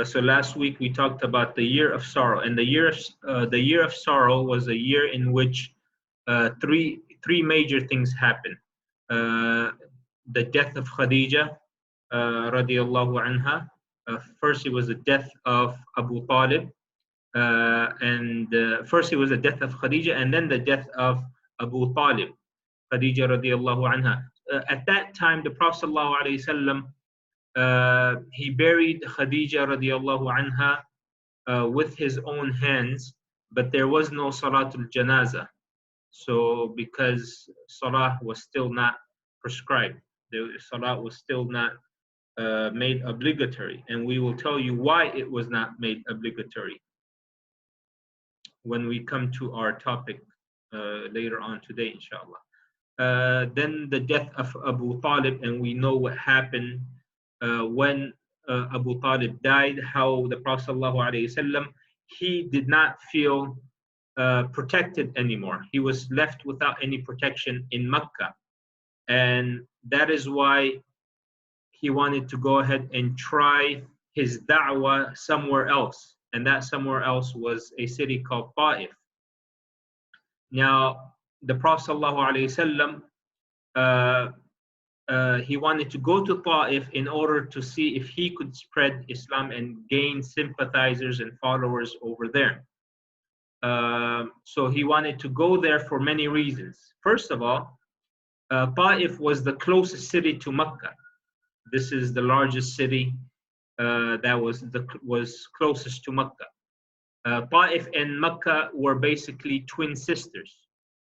So last week we talked about the year of sorrow, and the year of sorrow was a year in which three major things happened. Uh, the death of Khadija, radiallahu anha. First, it was the death of Abu Talib, and first it was the death of Khadija, and then the death of Abu Talib, Khadija radiallahu anha. At that time, the Prophet sallallahu alaihi wasallam, he buried Khadija radiallahu anha with his own hands, but there was no Salatul Janazah. So because Salah was still not prescribed, the Salah was still not made obligatory, and we will tell you why it was not made obligatory when we come to our topic later on today, inshallah. Then the death of Abu Talib, and we know what happened when Abu Talib died, how the Prophet ﷺ, he did not feel protected anymore. He was left without any protection in Mecca. And that is why he wanted to go ahead and try his da'wah somewhere else. And that somewhere else was a city called Taif. Now, the Prophet ﷺ, he wanted to go to Taif in order to see if he could spread Islam and gain sympathizers and followers over there. So he wanted to go there for many reasons. First of all, Taif was the closest city to Mecca. This is the largest city that was closest to Mecca. Taif and Mecca were basically twin sisters.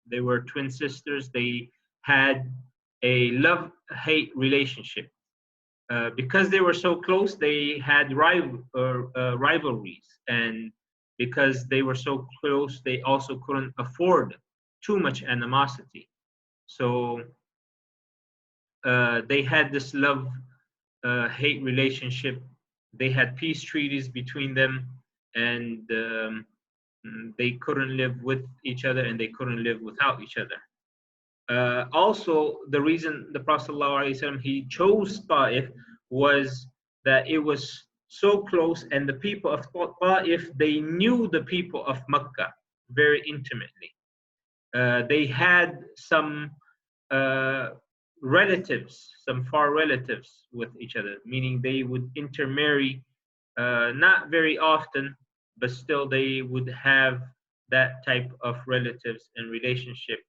They were twin sisters. They had a love-hate relationship. Because they were so close, they had rivalries. And because they were so close, they also couldn't afford too much animosity. So they had this love-hate relationship. They had peace treaties between them, and they couldn't live with each other, and they couldn't live without each other. Also, the reason the Prophet ﷺ, he chose Taif was that it was so close, and the people of Taif, they knew the people of Mecca very intimately. They had some relatives, some far relatives with each other, meaning they would intermarry, not very often, but still they would have that type of relatives and relationship.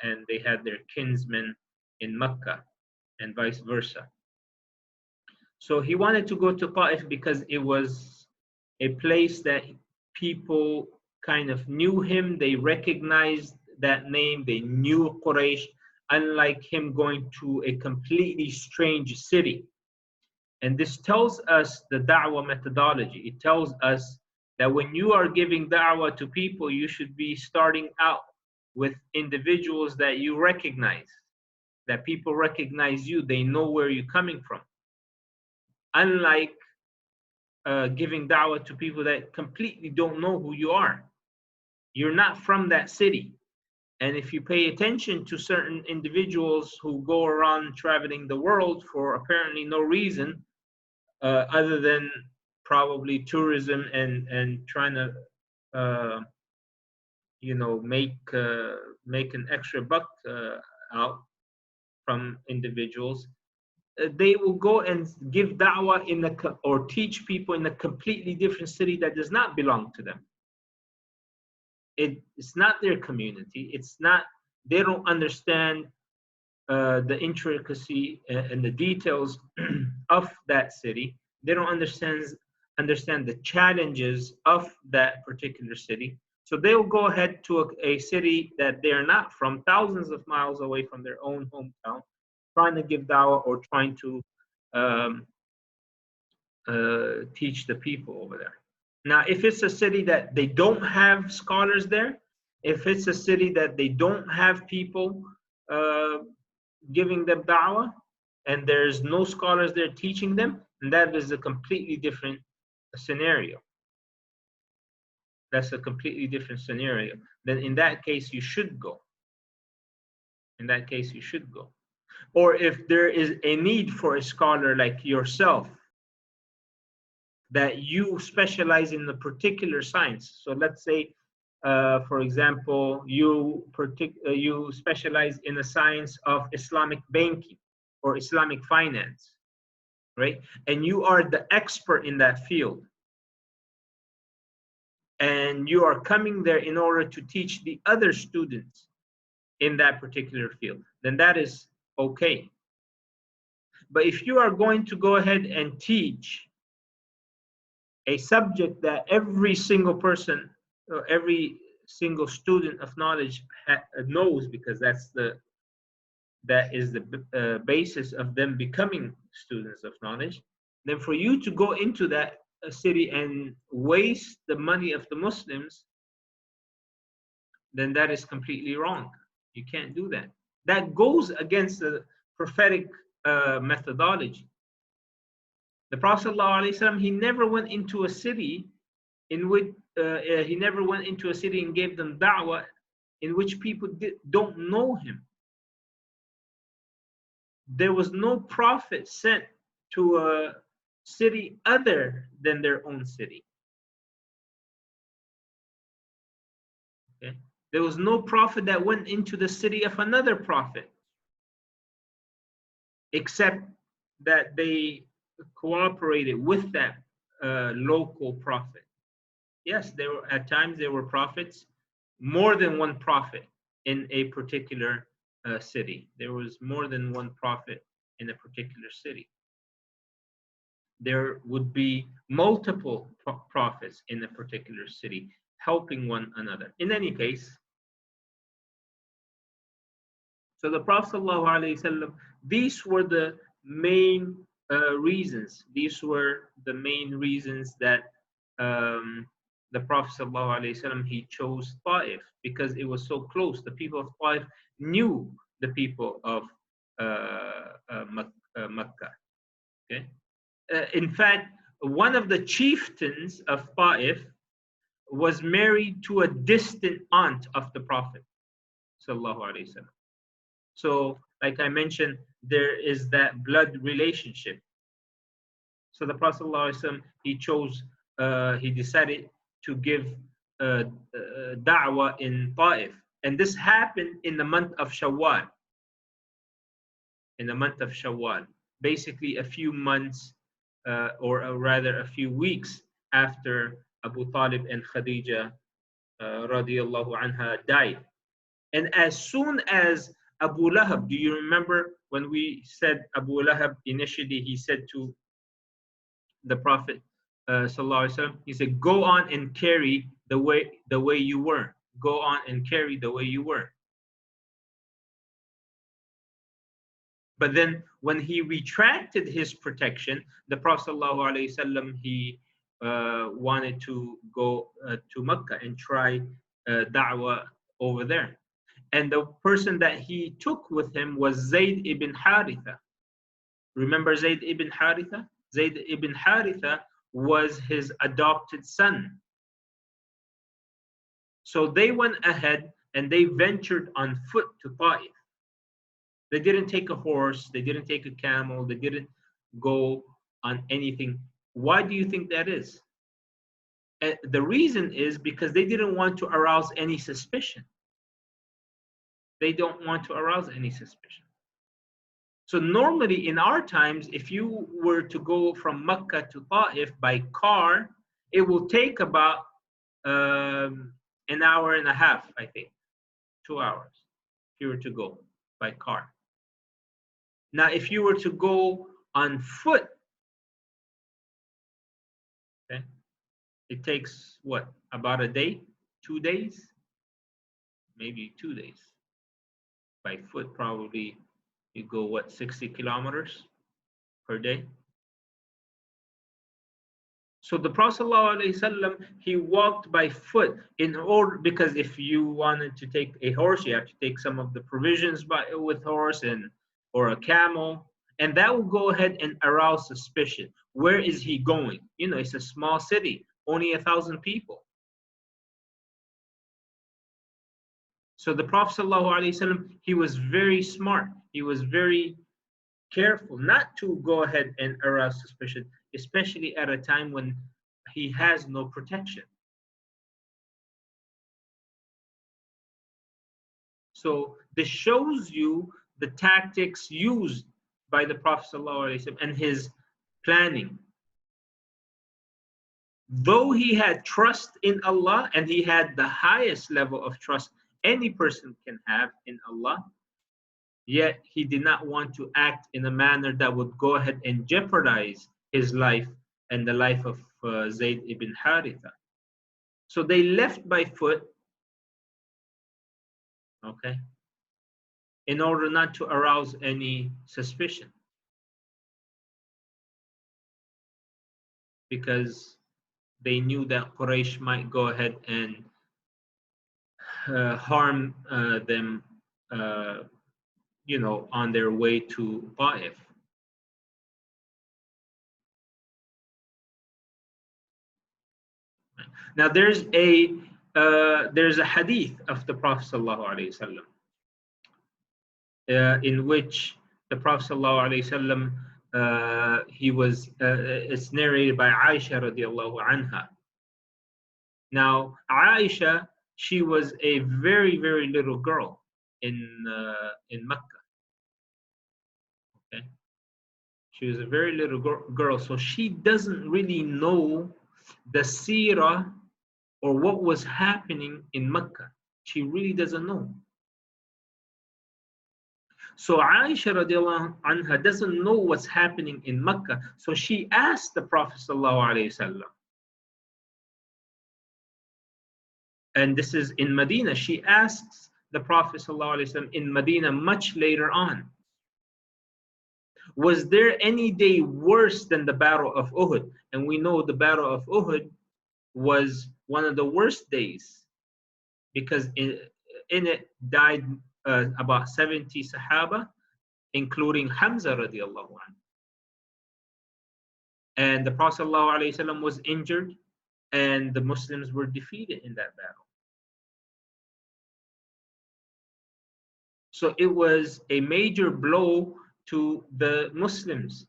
And they had their kinsmen in Mecca and vice versa. So he wanted to go to Taif because it was a place that people kind of knew him. They recognized that name. They knew Quraysh, unlike him going to a completely strange city. And this tells us the da'wah methodology. It tells us that when you are giving da'wah to people, you should be starting out with individuals that you recognize, that people recognize you, they know where you're coming from. Unlike giving da'wah to people that completely don't know who you are. You're not from that city. And if you pay attention to certain individuals who go around traveling the world for apparently no reason, other than probably tourism and trying to make an extra buck out from individuals, they will go and give da'wah or teach people in a completely different city that does not belong to them. It's not their community. They don't understand the intricacy and the details of that city. They don't understand the challenges of that particular city. So they'll go ahead to a city that they're not from, thousands of miles away from their own hometown, trying to give da'wah or trying to teach the people over there. Now, if it's a city that they don't have scholars there, if it's a city that they don't have people giving them da'wah, and there's no scholars there teaching them, and that is a completely different scenario. That's a completely different scenario. Then in that case, you should go. In that case, you should go. Or if there is a need for a scholar like yourself, that you specialize in a particular science. So let's say, for example, you specialize in a science of Islamic banking or Islamic finance, right? And you are the expert in that field. And you are coming there in order to teach the other students in that particular field, then that is okay. But if you are going to go ahead and teach a subject that every single person or every single student of knowledge knows, because that is the basis of them becoming students of knowledge, then for you to go into that city and waste the money of the Muslims, then that is completely wrong. You can't do that. That goes against the prophetic methodology. The Prophet ﷺ, he never went into a city in which he never went into a city and gave them da'wah in which people don't know him. There was no prophet sent to a city other than their own city. Okay? There was no prophet that went into the city of another prophet, except that they cooperated with that local prophet. Yes, there were at times there were prophets, more than one prophet in a particular city. There was more than one prophet in a particular city. There would be multiple prophets in a particular city helping one another. In any case, so the Prophet ﷺ, these were the main reasons. These were the main reasons that the Prophet ﷺ, he chose Taif, because it was so close. The people of Taif knew the people of Mecca. Okay. In fact, one of the chieftains of Taif was married to a distant aunt of the Prophet ﷺ. So, like I mentioned, there is that blood relationship. So the Prophet ﷺ, he decided to give da'wah in Taif. And this happened in the month of Shawwal. In the month of Shawwal. Basically a few months, or rather a few weeks after Abu Talib and Khadija radiallahu anha died. And as soon as Abu Lahab, do you remember when we said Abu Lahab initially, he said to the Prophet sallallahu alaihi wasallam, he said, go on and carry the way you were. Go on and carry the way you were. But then when he retracted his protection, the Prophet sallallahu alaihi wasallam, he wanted to go to Mecca and try da'wah over there. And the person that he took with him was Zayd ibn Haritha. Remember Zayd ibn Haritha? Zayd ibn Haritha was his adopted son. So they went ahead and they ventured on foot to Taif. They didn't take a horse, they didn't take a camel, they didn't go on anything. Why do you think that is? The reason is because they didn't want to arouse any suspicion. They don't want to arouse any suspicion. So normally in our times, if you were to go from Mecca to Taif by car, it will take about an hour and a half, I think, 2 hours, if you were to go by car. Now, if you were to go on foot, okay, it takes what, about a day, 2 days, maybe 2 days. By foot, probably you go what, 60 kilometers per day. So the Prophet ﷺ, he walked by foot in order, because if you wanted to take a horse, you have to take some of the provisions with horse or a camel, and that will go ahead and arouse suspicion. Where is he going? You know, it's a small city, only 1,000 people. So the Prophet ﷺ, he was very smart. He was very careful not to go ahead and arouse suspicion, especially at a time when he has no protection. So this shows you the tactics used by the Prophet ﷺ and his planning. Though he had trust in Allah and he had the highest level of trust any person can have in Allah, yet he did not want to act in a manner that would go ahead and jeopardize his life and the life of Zayd ibn Haritha. So they left by foot, okay, in order not to arouse any suspicion. Because they knew that Quraysh might go ahead and harm them, on their way to Taif. Now there's a hadith of the Prophet sallallahu alaihi wasallam in which the Prophet sallallahu alaihi wasallam it's narrated by Aisha radiallahu anha. Now Aisha, she was a very, very little girl in Mecca. Okay, she was a very little girl, so she doesn't really know the Seerah or what was happening in Mecca. She really doesn't know. So Aisha radiallahu anha doesn't know what's happening in Mecca. So she asked the Prophet sallallahu alaihi wasallam, and this is in Medina. She asks the Prophet sallallahu alaihi wasallam in Medina much later on, was there any day worse than the Battle of Uhud? And we know the Battle of Uhud was one of the worst days because in it died about 70 Sahaba, including Hamza radiallahu anhu. And the Prophet ﷺ was injured and the Muslims were defeated in that battle. So it was a major blow to the Muslims.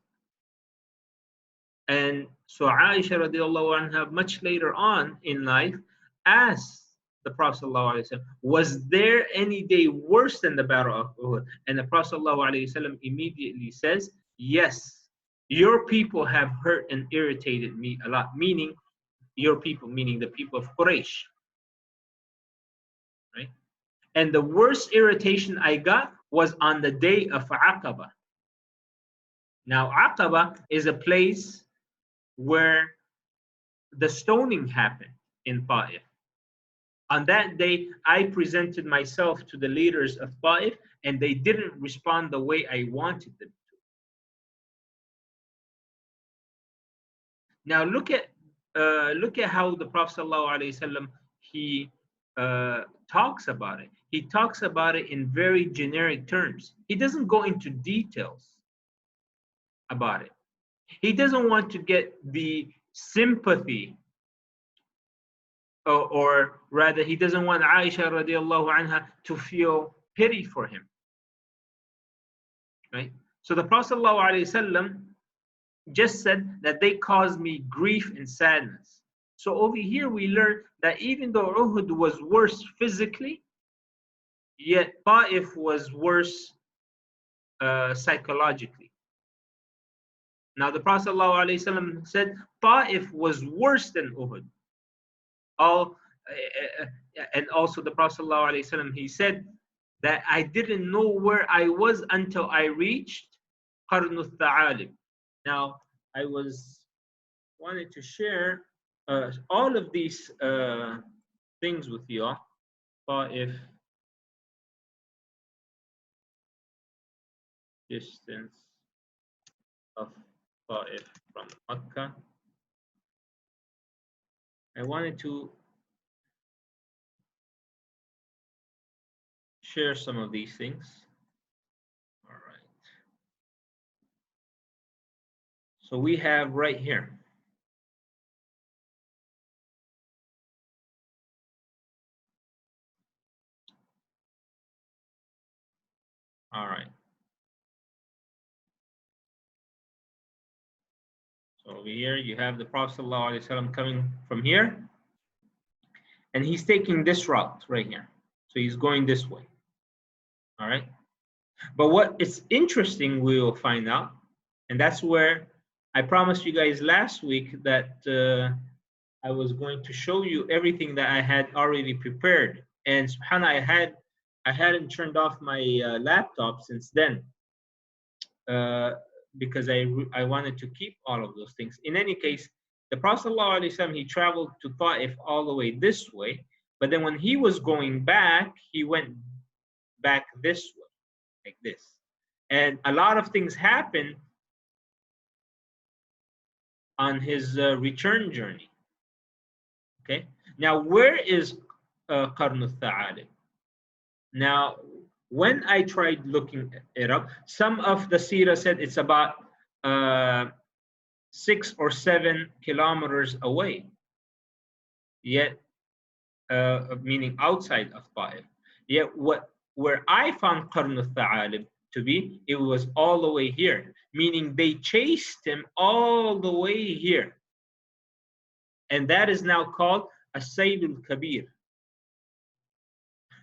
And so Aisha radiallahu anha much later on in life asked the Prophet ﷺ, was there any day worse than the Battle of Uhud? And the Prophet ﷺ immediately says, yes, your people have hurt and irritated me a lot, meaning your people, meaning the people of Quraysh. Right? And the worst irritation I got was on the day of Aqaba. Now, Aqaba is a place where the stoning happened in Taif. On that day, I presented myself to the leaders of Taif, and they didn't respond the way I wanted them to. Now look at how the Prophet ﷺ he talks about it. He talks about it in very generic terms. He doesn't go into details about it. He doesn't want to get the sympathy, or rather, he doesn't want Aisha radiallahu anha to feel pity for him. Right? So the Prophet ﷺ just said that they caused me grief and sadness. So over here we learn that even though Uhud was worse physically, yet Taif was worse psychologically. Now the Prophet ﷺ said Taif was worse than Uhud. And also the Prophet ﷺ, he said that I didn't know where I was until I reached Qarnut Tha'alib. Now I wanted to share all of these things with you all. Taif, distance of Taif from Makkah. I wanted to share some of these things. All right. So we have right here. All right. So over here, you have the Prophet ﷺ coming from here, and he's taking this route right here. So he's going this way. All right. But what is interesting, we will find out, and that's where I promised you guys last week that I was going to show you everything that I had already prepared. And subhanAllah, I hadn't turned off my laptop since then uh, because I wanted to keep all of those things. In any case, the Prophet ﷺ, he traveled to Taif all the way this way, but then when he was going back, he went back this way, like this. And a lot of things happened on his return journey. Okay, now where is Qarn al-Tha'alib? Now, when I tried looking it up, some of the Seerah said it's about 6 or 7 kilometers away, yet meaning outside of Taif. Yet where I found Qarn al-Tha'alib to be, it was all the way here, meaning they chased him all the way here. And that is now called a Sayd al-Kabir.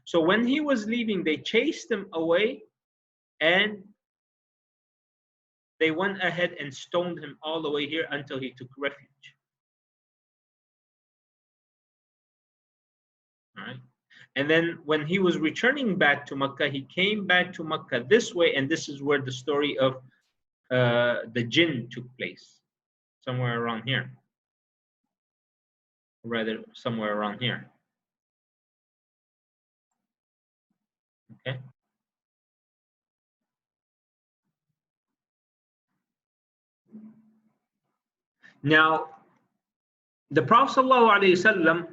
So when he was leaving, they chased him away and they went ahead and stoned him all the way here until he took refuge. All right. And then when he was returning back to Mecca, he came back to Mecca this way, and this is where the story of the jinn took place, somewhere around here. Rather, somewhere around here. Okay. Now, the Prophet ﷺ,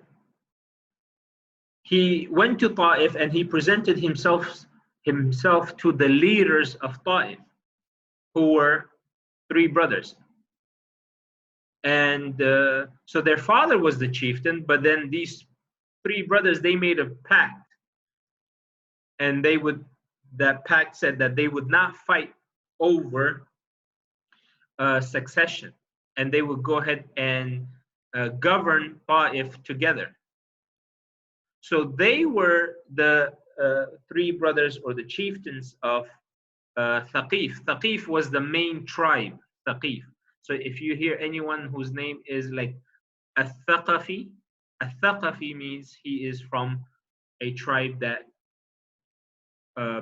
he went to Taif and he presented himself to the leaders of Taif, who were 3 brothers. And so their father was the chieftain, but then these 3 brothers, they made a pact. And that pact said that they would not fight over succession. And they would go ahead and govern Taif together. So they were the 3 brothers or the chieftains of Thaqif. Thaqif was the main tribe, Thaqif. So if you hear anyone whose name is like Al-Thaqafi, Al-Thaqafi means he is from a tribe that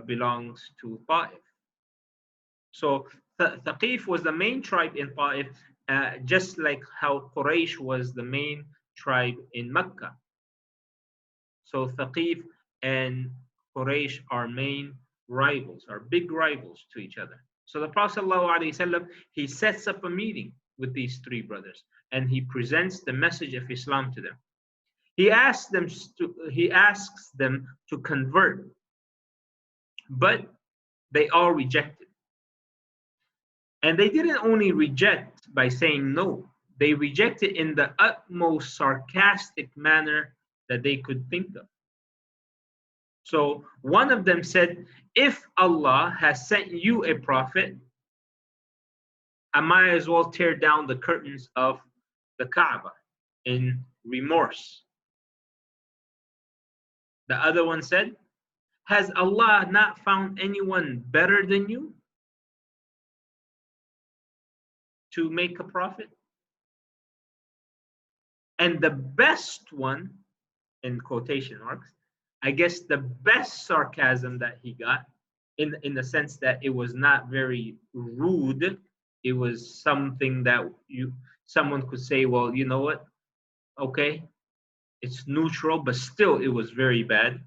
belongs to Taif. So Thaqif was the main tribe in Taif, just like how Quraysh was the main tribe in Mecca. So Thaqif and Quraysh are main rivals, are big rivals to each other. So the Prophet ﷺ, he sets up a meeting with these 3 brothers and he presents the message of Islam to them. He asks them to convert, but they all rejected. And they didn't only reject by saying no, they rejected in the utmost sarcastic manner that they could think of. So one of them said, if Allah has sent you a prophet, I might as well tear down the curtains of the Kaaba in remorse. The other one said, has Allah not found anyone better than you to make a prophet? And the best one, in quotation marks, I guess the best sarcasm that he got, in the sense that it was not very rude, it was something that someone could say, well, you know what? Okay, it's neutral, but still it was very bad.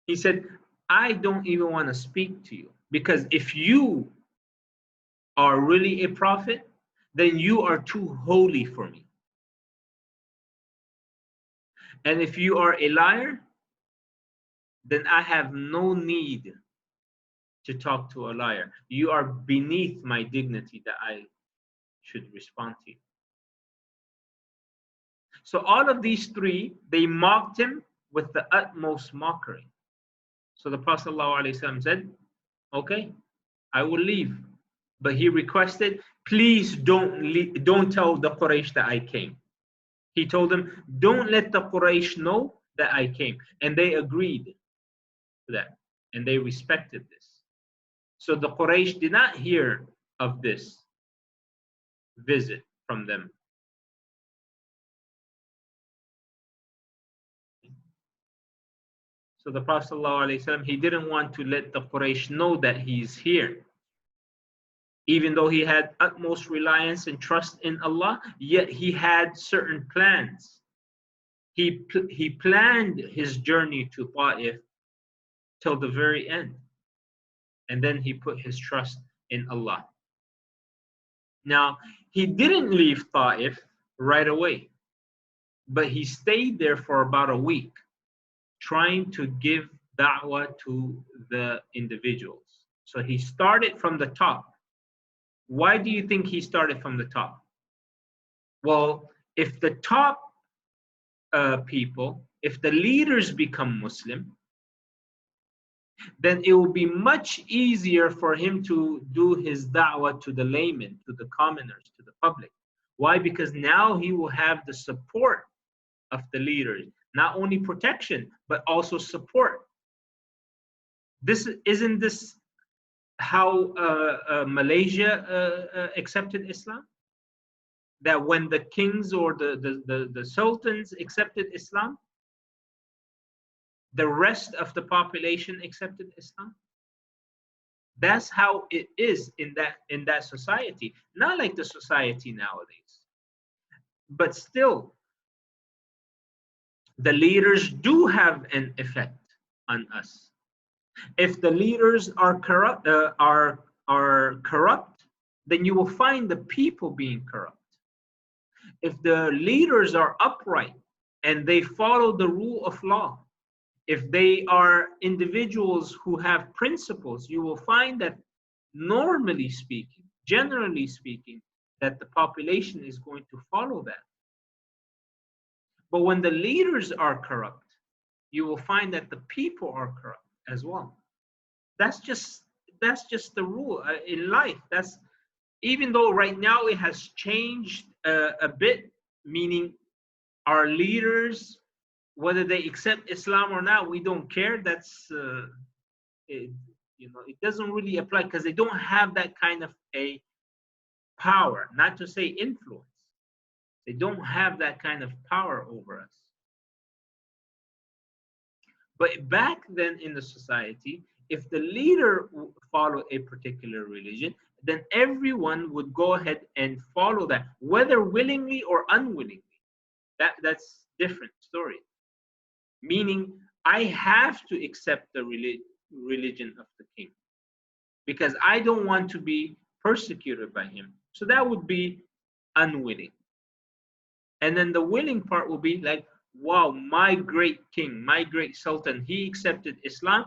He said, I don't even want to speak to you, because if you are really a prophet, then you are too holy for me. And if you are a liar, then I have no need to talk to a liar. You are beneath my dignity that I should respond to you. So all of these 3, they mocked him with the utmost mockery. So the Prophet ﷺ said, okay, I will leave. But he requested, please don't tell the Quraysh that I came. He told them, don't let the Quraysh know that I came. And they agreed to that. And they respected this. So the Quraysh did not hear of this visit from them. So the Prophet ﷺ, he didn't want to let the Quraysh know that he's here. Even though he had utmost reliance and trust in Allah, yet he had certain plans. He planned his journey to Taif till the very end. And then he put his trust in Allah. Now, he didn't leave Taif right away, but he stayed there for about a week, trying to give da'wah to the individuals. So he started from the top. Why do you think he started from the top? Well, if the top people, if the leaders become Muslim, then it will be much easier for him to do his da'wah to the laymen, to the commoners, to the public. Why? Because now he will have the support of the leaders, not only protection, but also support. Isn't this how Malaysia accepted Islam? That when the kings or the sultans accepted Islam, the rest of the population accepted Islam. That's how it is in that society. Not like the society nowadays. But still, the leaders do have an effect on us. If the leaders are corrupt, then you will find the people being corrupt. If the leaders are upright and they follow the rule of law, if they are individuals who have principles, you will find that normally speaking, generally speaking, that the population is going to follow that. But when the leaders are corrupt, you will find that the people are corrupt as well. That's just the rule in life. That's, even though right now it has changed a bit, meaning our leaders, whether they accept Islam or not, we don't care. That's it doesn't really apply because they don't have that kind of a power, not to say influence. They don't have that kind of power over us. But back then in the society, if the leader followed a particular religion, then everyone would go ahead and follow that, whether willingly or unwillingly. That's different story. Meaning, I have to accept the religion of the king because I don't want to be persecuted by him. So that would be unwilling. And then the willing part will be like, wow, my great king, my great sultan, he accepted Islam.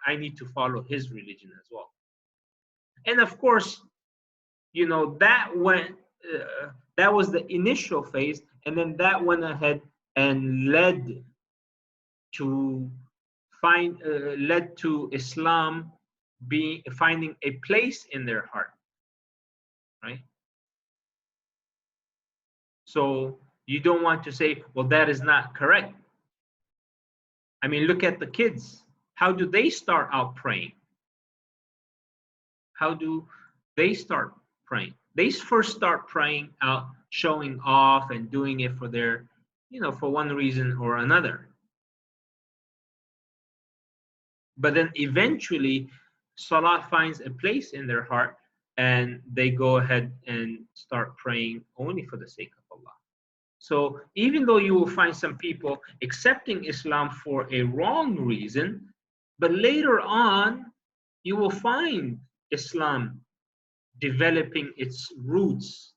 I need to follow his religion as well. And of course, that was the initial phase, and then that went ahead and led to Islam finding a place in their heart, right? So you don't want to say, well, that is not correct. I mean, look at the kids. How do they start out praying? How do they start praying? They first start praying out, showing off and doing it for their, for one reason or another. But then eventually, Salah finds a place in their heart and they go ahead and start praying only for the sake of Allah. So even though you will find some people accepting Islam for a wrong reason, but later on, you will find Islam developing its roots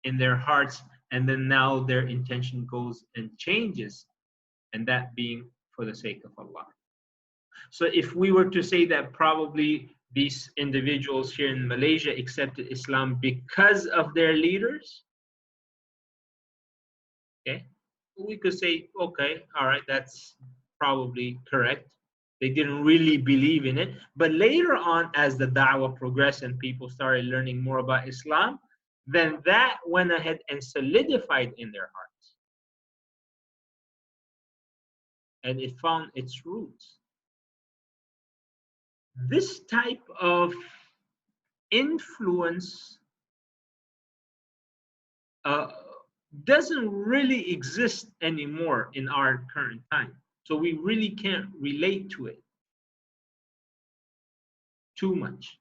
in their hearts, and then now their intention goes and changes, and that being for the sake of Allah. So if we were to say that probably these individuals here in Malaysia accepted Islam because of their leaders, okay, we could say, okay, all right, that's probably correct. They didn't really believe in it. But later on, as the da'wah progressed and people started learning more about Islam, then that went ahead and solidified in their hearts. And it found its roots. This type of influence doesn't really exist anymore in our current time. So we really can't relate to it too much.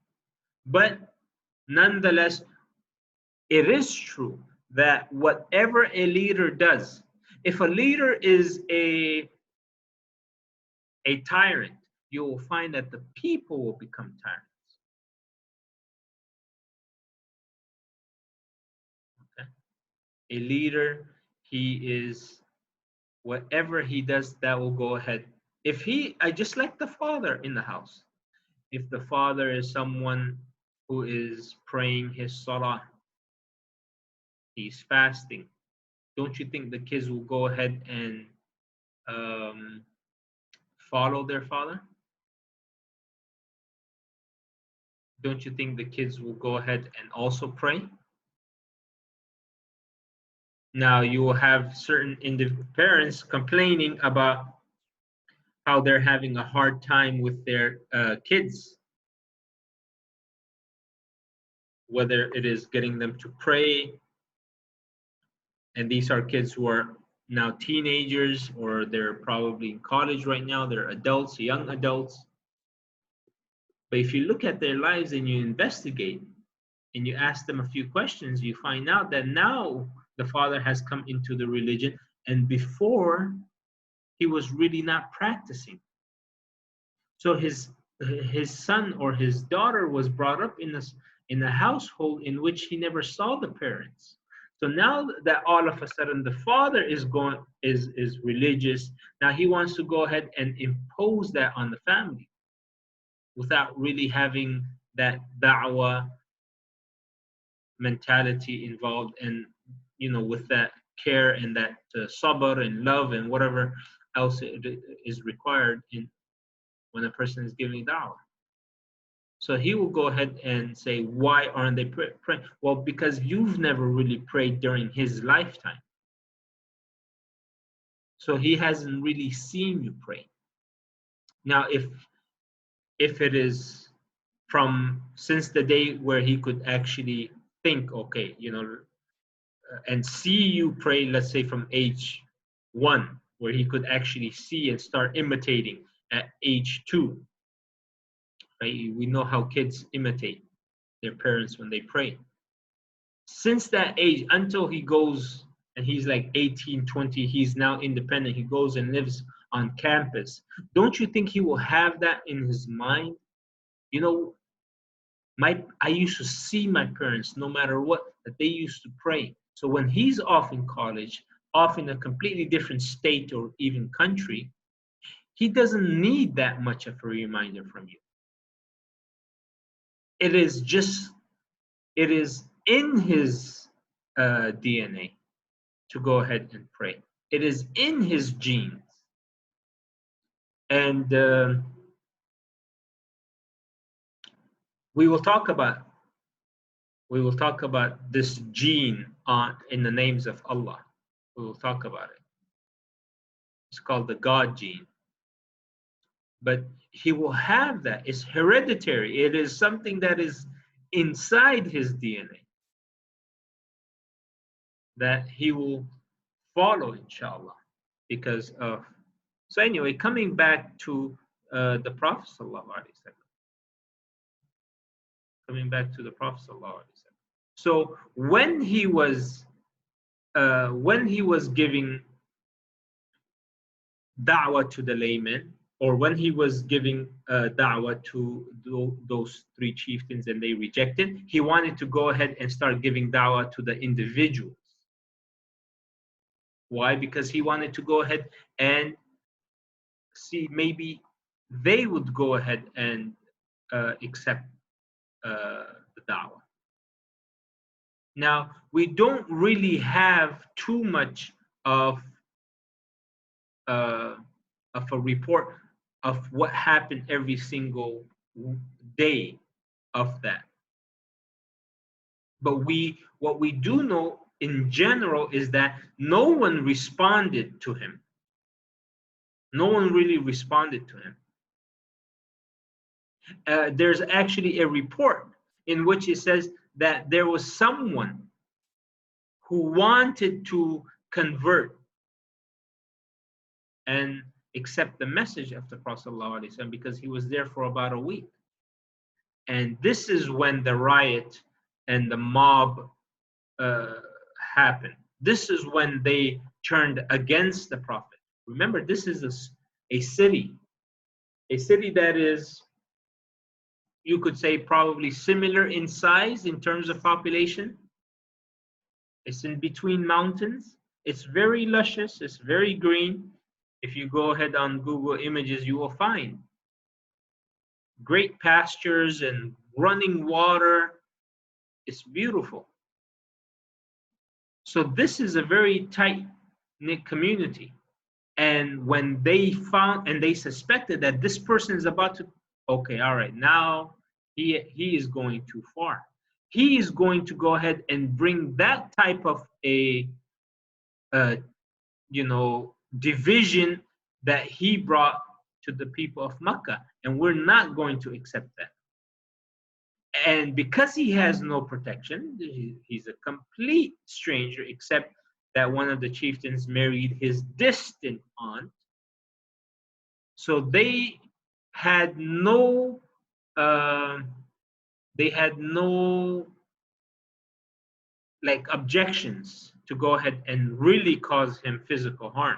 But nonetheless, it is true that whatever a leader does, if a leader is a tyrant, you will find that the people will become tyrants. Okay? A leader, he is, whatever he does, that will go ahead. If he, I just like the father in the house. If the father is someone who is praying his salah, he's fasting, don't you think the kids will go ahead and follow their father? Don't you think the kids will go ahead and also pray? Now you will have certain parents complaining about how they're having a hard time with their kids, whether it is getting them to pray, and these are kids who are now teenagers, or they're probably in college right now, they're adults, young adults. But if you look at their lives and you investigate and you ask them a few questions, you find out that now the father has come into the religion, and before he was really not practicing. So his son or his daughter was brought up in a household in which he never saw the parents. So now that all of a sudden the father is religious, now he wants to go ahead and impose that on the family without really having that da'wah mentality involved, and with that care and that sabr and love and whatever else is required when a person is giving da'wah. So he will go ahead and say, why aren't they praying? Well, because you've never really prayed during his lifetime. So he hasn't really seen you pray. Now, if it is from since the day where he could actually think, okay, and see you pray, let's say from age 1, where he could actually see and start imitating at age 2. Right? We know how kids imitate their parents when they pray. Since that age until he goes and he's like 18, 20, he's now independent, he goes and lives on campus. Don't you think he will have that in his mind? I used to see my parents, no matter what, that they used to pray. So when he's off in college, off in a completely different state or even country, he doesn't need that much of a reminder from you. It is in his DNA to go ahead and pray. It is in his genes. And we will talk about this gene in the names of Allah. We will talk about it. It's called the God gene. But he will have that. It's hereditary. It is something that is inside his DNA that he will follow, inshallah, because of. So anyway, coming back to the Prophet sallallahu alaihi wasallam. Coming back to the Prophet sallallahu alaihi wasallam. So when he was giving da'wah to the laymen, or when he was giving da'wah to those 3 chieftains and they rejected, he wanted to go ahead and start giving da'wah to the individuals. Why? Because he wanted to go ahead and see maybe they would go ahead and accept the da'wah. Now, we don't really have too much of a report of what happened every single day of that. But what we do know in general is that no one responded to him. No one really responded to him. There's actually a report in which it says that there was someone who wanted to convert and accept the message of the Prophet ﷺ because he was there for about a week. And this is when the riot and the mob happened. This is when they turned against the Prophet. Remember, this is a city that is, you could say, probably similar in size in terms of population. It's in between mountains. It's very luscious. It's very green. If you go ahead on Google Images, you will find great pastures and running water. It's beautiful. So this is a very tight-knit community. And when they found and they suspected that this person is about to, okay, all right, now he is going too far. He is going to go ahead and bring that type of a division that he brought to the people of Mecca, and we're not going to accept that. And because he has no protection, he's a complete stranger, except that one of the chieftains married his distant aunt. So they had no like objections to go ahead and really cause him physical harm.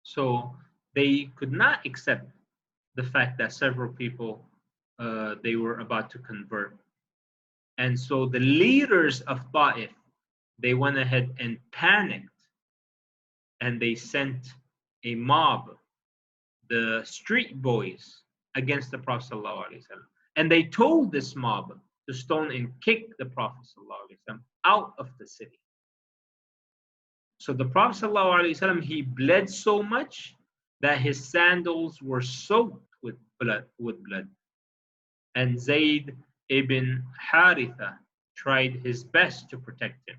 So they could not accept the fact that several people they were about to convert. And so the leaders of Taif, they went ahead and panicked, and they sent a mob, the street boys, against the Prophet ﷺ. And they told this mob to stone and kick the Prophet ﷺ out of the city. So the Prophet ﷺ, he bled so much that his sandals were soaked with blood. And Zayd ibn Haritha tried his best to protect him.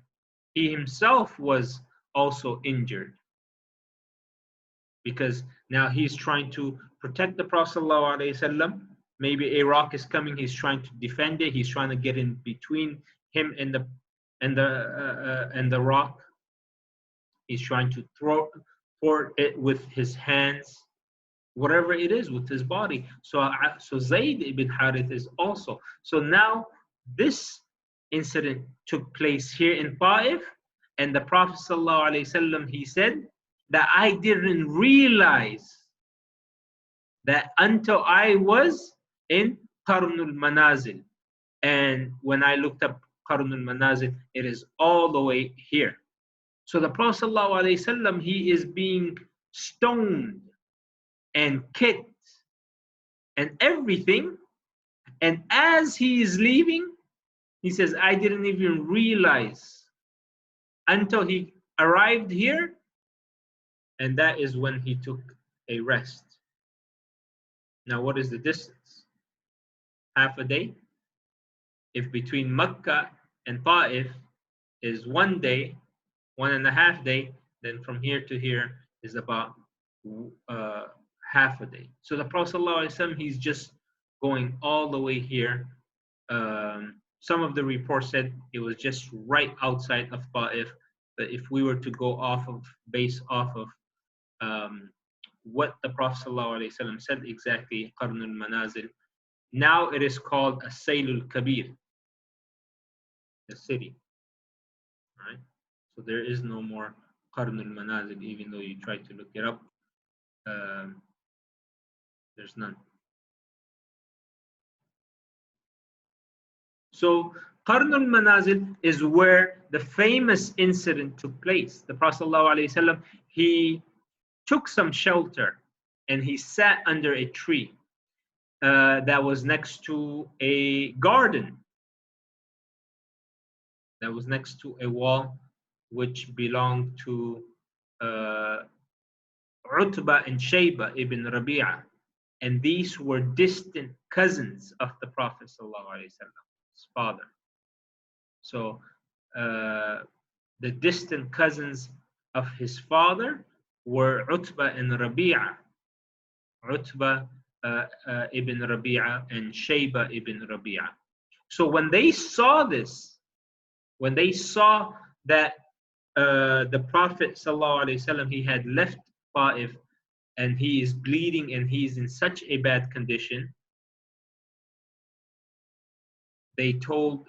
He himself was also injured, because now he's trying to protect the Prophet ﷺ. Maybe a rock is coming, he's trying to defend it, he's trying to get in between him and the rock. He's trying to thwart it with his hands, whatever it is, with his body. So Zayd ibn Harith is also. So now this incident took place here in Taif, and the Prophet ﷺ, he said that I didn't realize that until I was in Qarnul Manazil. And when I looked up Qarnul Manazil, it is all the way here. So the Prophet ﷺ, he is being stoned and kicked and everything. And as he is leaving, he says, I didn't even realize until he arrived here. And that is when he took a rest. Now, what is the distance? Half a day? If between Mecca and Taif is 1 day, 1.5 days, then from here to here is about half a day. So the Prophet ﷺ, he's just going all the way here. Some of the reports said it was just right outside of Taif. But if we were to go based off of what the Prophet ﷺ said exactly, Qarnul Manazil, now it is called As-Saylul Kabir, the city. Right? So there is no more Qarnul Manazil, even though you try to look it up. There's none. So Qarnul Manazil is where the famous incident took place. The Prophet ﷺ, he took some shelter and he sat under a tree that was next to a garden, that was next to a wall which belonged to uh, Utbah and Shayba ibn Rabi'ah. And these were distant cousins of the Prophet ﷺ, his father. So the distant cousins of his father were Utbah and Rabi'ah. Utbah ibn Rabi'ah and Shayba ibn Rabi'ah. So when they saw this, when they saw that the Prophet ﷺ, he had left Taif and he is bleeding and he is in such a bad condition, they told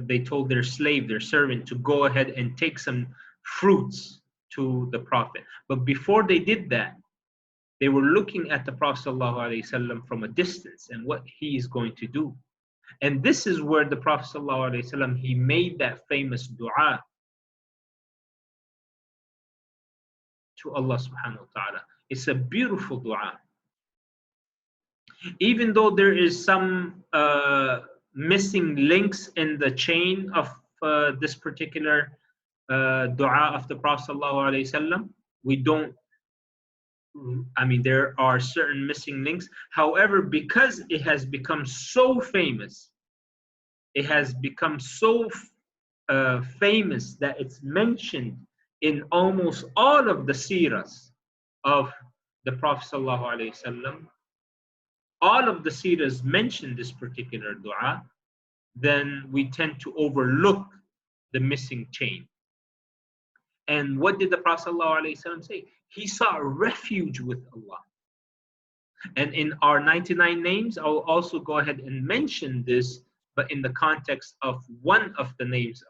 they told their slave, their servant, to go ahead and take some fruits to the Prophet. But before they did that, they were looking at the Prophet ﷺ from a distance and what he is going to do. And this is where the Prophet ﷺ, he made that famous dua to Allah subhanahu wa ta'ala. It's a beautiful dua. Even though there is some missing links in the chain of this particular dua of the Prophet ﷺ, we don't, I mean, there are certain missing links. However, because it has become so famous, it has become so famous that it's mentioned in almost all of the seerahs of the Prophet ﷺ. All of the seerahs mention this particular dua, then we tend to overlook the missing chain. And what did the Prophet ﷺ say? He sought refuge with Allah. And in our 99 names, I will also go ahead and mention this, but in the context of one of the names of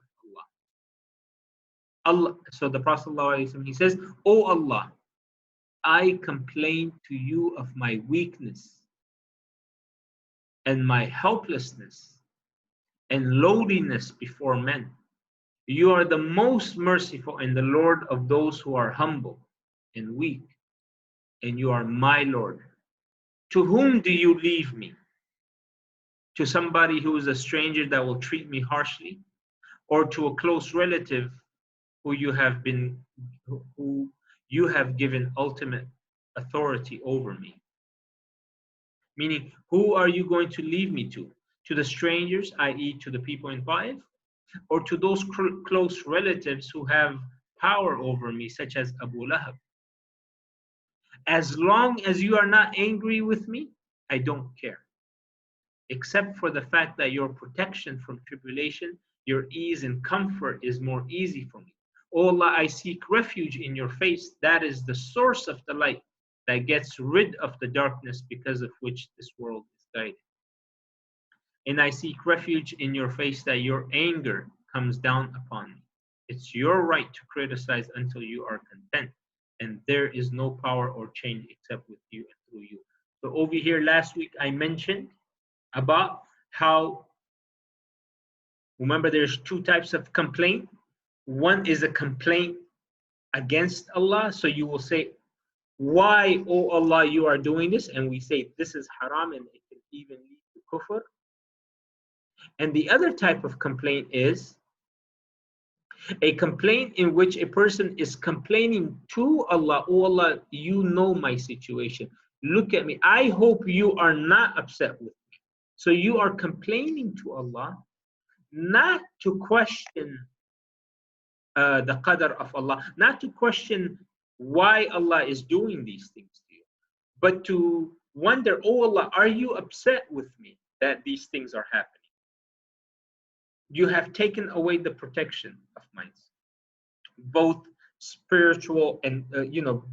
Allah. So the Prophet ﷺ, he says, "O Allah, I complain to you of my weakness and my helplessness and lowliness before men. You are the most merciful and the Lord of those who are humble and weak, and you are my Lord. To whom do you leave me? To somebody who is a stranger that will treat me harshly, or to a close relative who you have given ultimate authority over me?" Meaning, who are you going to leave me to? To the strangers, i.e. to the people in Taif, or to those close relatives who have power over me, such as Abu Lahab? As long as you are not angry with me, I don't care, except for the fact that your protection from tribulation, your ease and comfort is more easy for me. O Allah, I seek refuge in your face. That is the source of the light that gets rid of the darkness because of which this world is guided. And I seek refuge in your face that your anger comes down upon me. It's your right to criticize until you are content, and there is no power or change except with you and through you. So over here last week I mentioned about how, remember, there's two types of complaint. One is a complaint against Allah. So you will say, "Why, O Allah, you are doing this?" And we say, "This is haram and it can even lead to kufr." And the other type of complaint is a complaint in which a person is complaining to Allah, "Oh Allah, you know my situation. Look at me. I hope you are not upset with me." So you are complaining to Allah, not to question the qadr of Allah, not to question why Allah is doing these things to you, but to wonder, "Oh Allah, are you upset with me that these things are happening? You have taken away the protection of mine, both spiritual and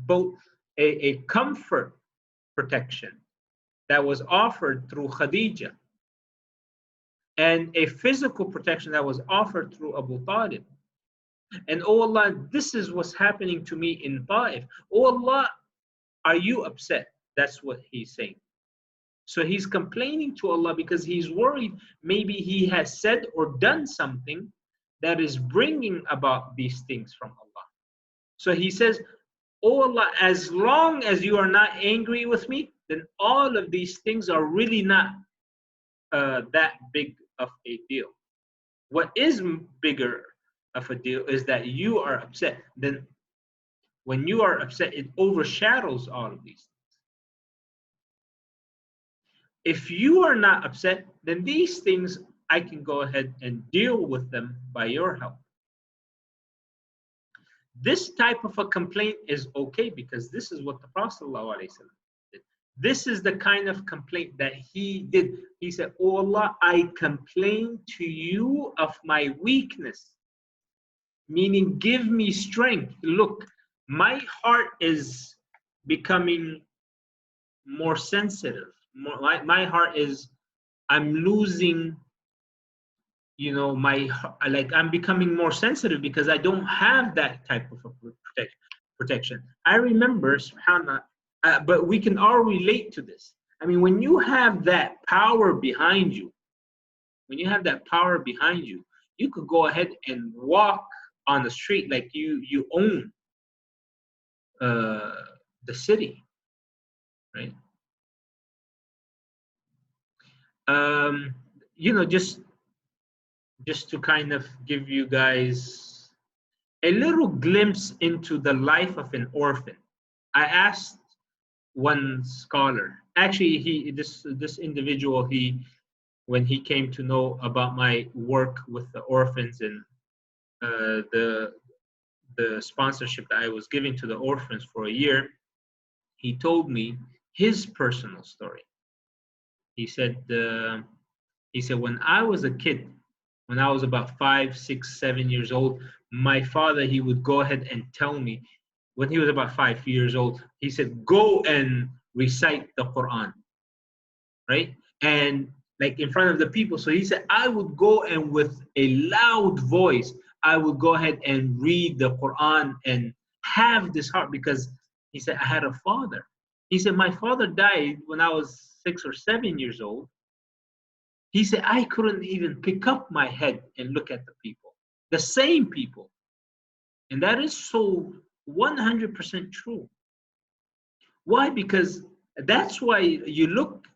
both a comfort protection that was offered through Khadijah and a physical protection that was offered through Abu Talib. And oh Allah, this is what's happening to me in Taif. Oh Allah, are you upset?" That's what he's saying. So he's complaining to Allah because he's worried maybe he has said or done something that is bringing about these things from Allah. So he says, "Oh Allah, as long as you are not angry with me, then all of these things are really not that big of a deal." What is bigger of a deal is that you are upset. Then when you are upset, it overshadows all of these. If you are not upset, then these things, I can go ahead and deal with them by your help. This type of a complaint is okay because this is what the Prophet ﷺ did. This is the kind of complaint that he did. He said, "Oh Allah, I complain to you of my weakness," meaning give me strength. Look, my heart is becoming more sensitive. My heart is, I'm losing, I'm becoming more sensitive because I don't have that type of a protection. I remember, subhanAllah, but we can all relate to this. I mean, when you have that power behind you, you could go ahead and walk on the street like you own the city, right? Just to kind of give you guys a little glimpse into the life of an orphan. I asked one scholar, actually this individual, when he came to know about my work with the orphans and the sponsorship that I was giving to the orphans for a year, he told me his personal story. He said when I was a kid, when I was about 5, 6, 7 years old, my father, he would go ahead and tell me, when he was about 5 years old, he said, "Go and recite the Quran," right? And like in front of the people. So he said, I would go and with a loud voice, I would go ahead and read the Quran and have this heart, because he said, I had a father. He said, my father died when I was 6 or 7 years old. He said, I couldn't even pick up my head and look at the people, the same people. And that is so 100% true. Why? Because that's why you look,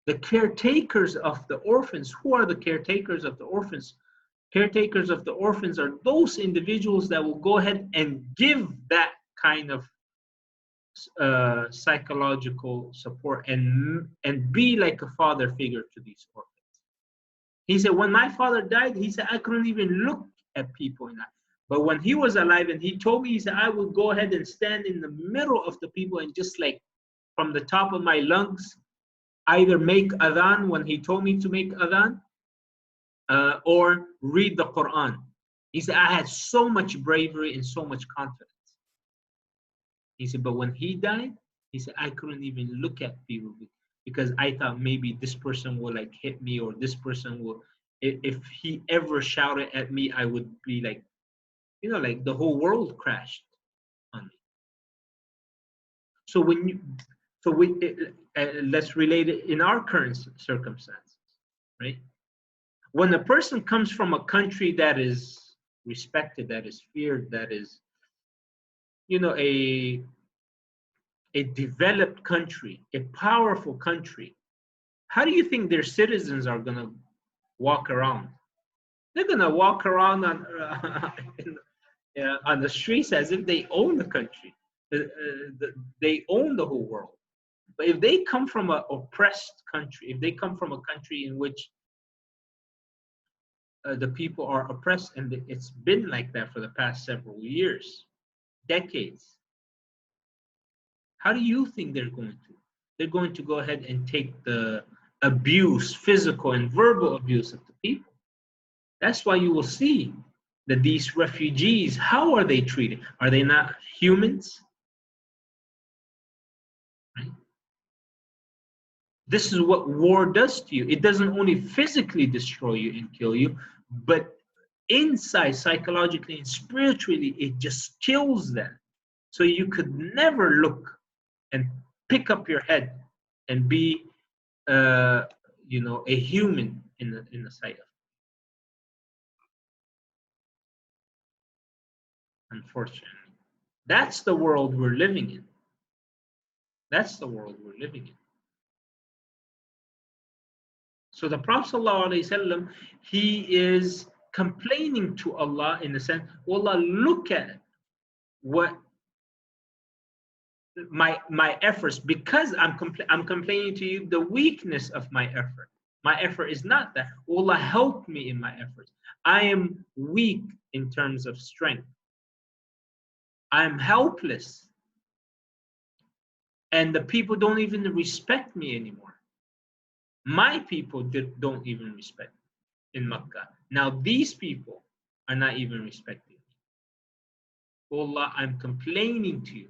the caretakers of the orphans. Who are the caretakers of the orphans? Caretakers of the orphans are those individuals that will go ahead and give that kind of psychological support and be like a father figure to these orphans. He said, when my father died, he said, I couldn't even look at people in that. But when he was alive, and he told me, he said, I would go ahead and stand in the middle of the people and just like from the top of my lungs, either make adhan when he told me to make adhan, or read the Quran. He said, I had so much bravery and so much confidence. He said, but when he died, he said, I couldn't even look at people because I thought maybe this person will like hit me, or this person will, if he ever shouted at me, I would be like, like the whole world crashed on me. So let's relate it in our current circumstances, right? When a person comes from a country that is respected, that is feared, that is, a developed country, a powerful country, how do you think their citizens are going to walk around? They're going to walk around on the streets as if they own the country. They own the whole world. But if they come from an oppressed country, if they come from a country in which the people are oppressed, and it's been like that for the past several years, decades, how do you think they're going to? They're going to go ahead and take the abuse, physical and verbal abuse of the people. That's why you will see that these refugees, how are they treated? Are they not humans? Right? This is what war does to you. It doesn't only physically destroy you and kill you, but inside, psychologically and spiritually, it just kills them. So you could never look and pick up your head and be, a human in the sight of. Unfortunately, that's the world we're living in. That's the world we're living in. So the Prophet ﷺ, he is complaining to Allah in the sense, oh Allah, look at what my efforts, because I'm complaining to you the weakness of my effort. My effort is not that. Oh Allah, help me in my efforts. I am weak in terms of strength. I am helpless. And the people don't even respect me anymore. My people don't even respect me in Makkah. Now these people are not even respecting me. Oh Allah, I'm complaining to you.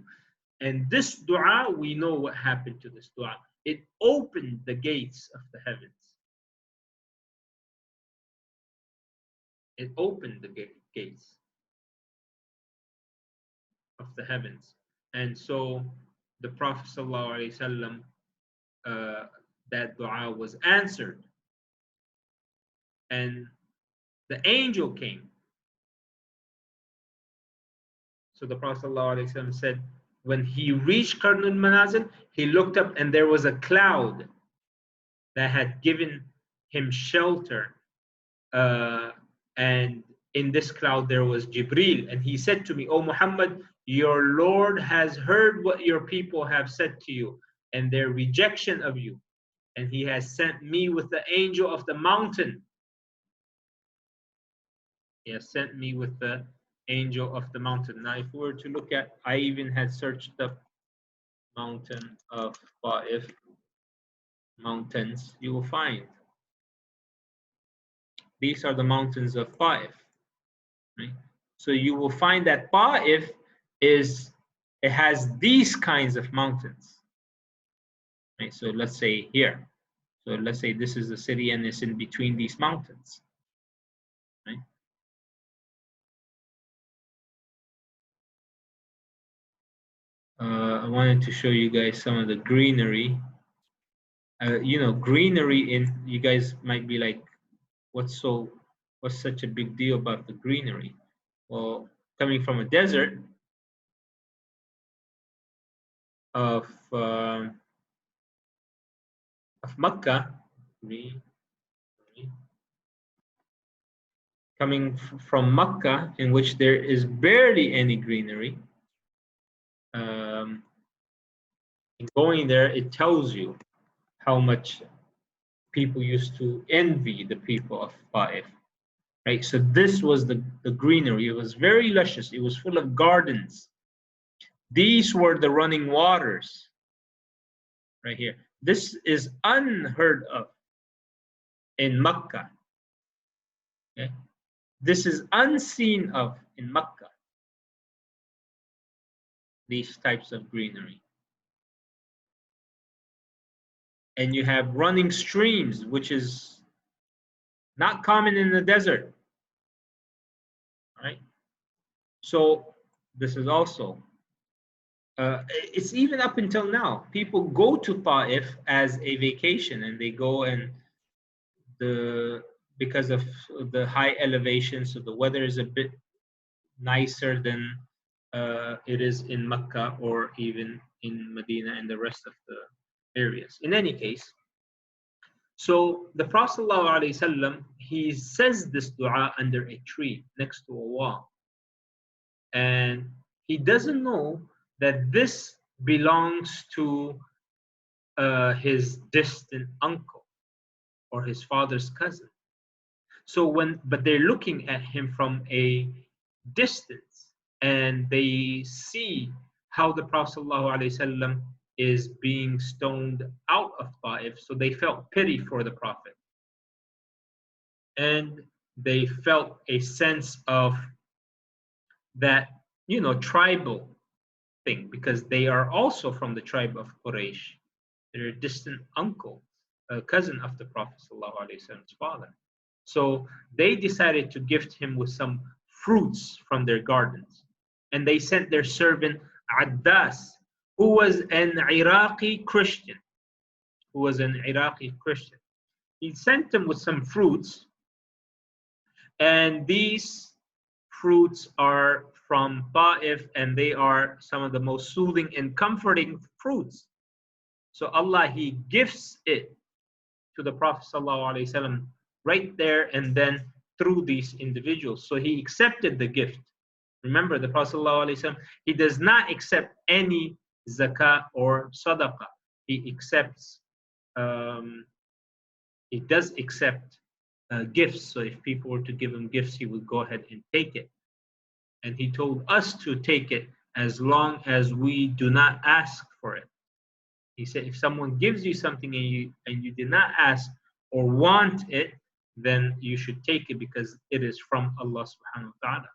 And this dua, we know what happened to this dua. It opened the gates of the heavens. It opened the gates of the heavens. And so the Prophet ﷺ, that dua was answered. And the angel came. So the Prophet ﷺ said, when he reached Qarnul Manazil, he looked up and there was a cloud that had given him shelter. And in this cloud there was Jibreel. And he said to me, O Muhammad, your Lord has heard what your people have said to you and their rejection of you. And he has sent me with the angel of the mountain. He has sent me with the angel of the mountain. Now, if we were to look at, I even had searched the mountain of Taif, mountains, you will find these are the mountains of Taif. Right? So you will find that Taif it has these kinds of mountains. Right? So let's say here. So let's say this is the city and it's in between these mountains. Right? I wanted to show you guys some of the greenery. Greenery in, you guys might be like, what's such a big deal about the greenery? Well, coming from a desert of Makkah, coming from Makkah, in which there is barely any greenery, going there, it tells you how much people used to envy the people of Taif. Right? So this was the greenery. It was very luscious. It was full of gardens. These were the running waters. Right here. This is unheard of in Makkah. Okay? This is unseen of in Makkah. These types of greenery. And you have running streams, which is not common in the desert. Right? So this is also, it's even up until now. People go to Taif as a vacation, and they go and because of the high elevation, so the weather is a bit nicer than it is in Mecca or even in Medina and the rest of the areas. In any case, so the Prophet ﷺ, he says this dua under a tree next to a wall. And he doesn't know that this belongs to his distant uncle or his father's cousin. So but they're looking at him from a distance, and they see how the Prophet ﷺ is being stoned out of Taif. So they felt pity for the Prophet. And they felt a sense of that, tribal thing, because they are also from the tribe of Quraysh. They're a distant uncle, a cousin of the Prophet ﷺ's father. So they decided to gift him with some fruits from their gardens. And they sent their servant Addas, who was an Iraqi Christian. He sent them with some fruits. And these fruits are from Taif, and they are some of the most soothing and comforting fruits. So Allah, he gifts it to the Prophet ﷺ right there and then through these individuals. So he accepted the gift. Remember, the Prophet ﷺ, he does not accept any zakah or sadaqah. He accepts, he does accept gifts. So if people were to give him gifts, he would go ahead and take it. And he told us to take it as long as we do not ask for it. He said, if someone gives you something and you did not ask or want it, then you should take it because it is from Allah subhanahu wa ta'ala.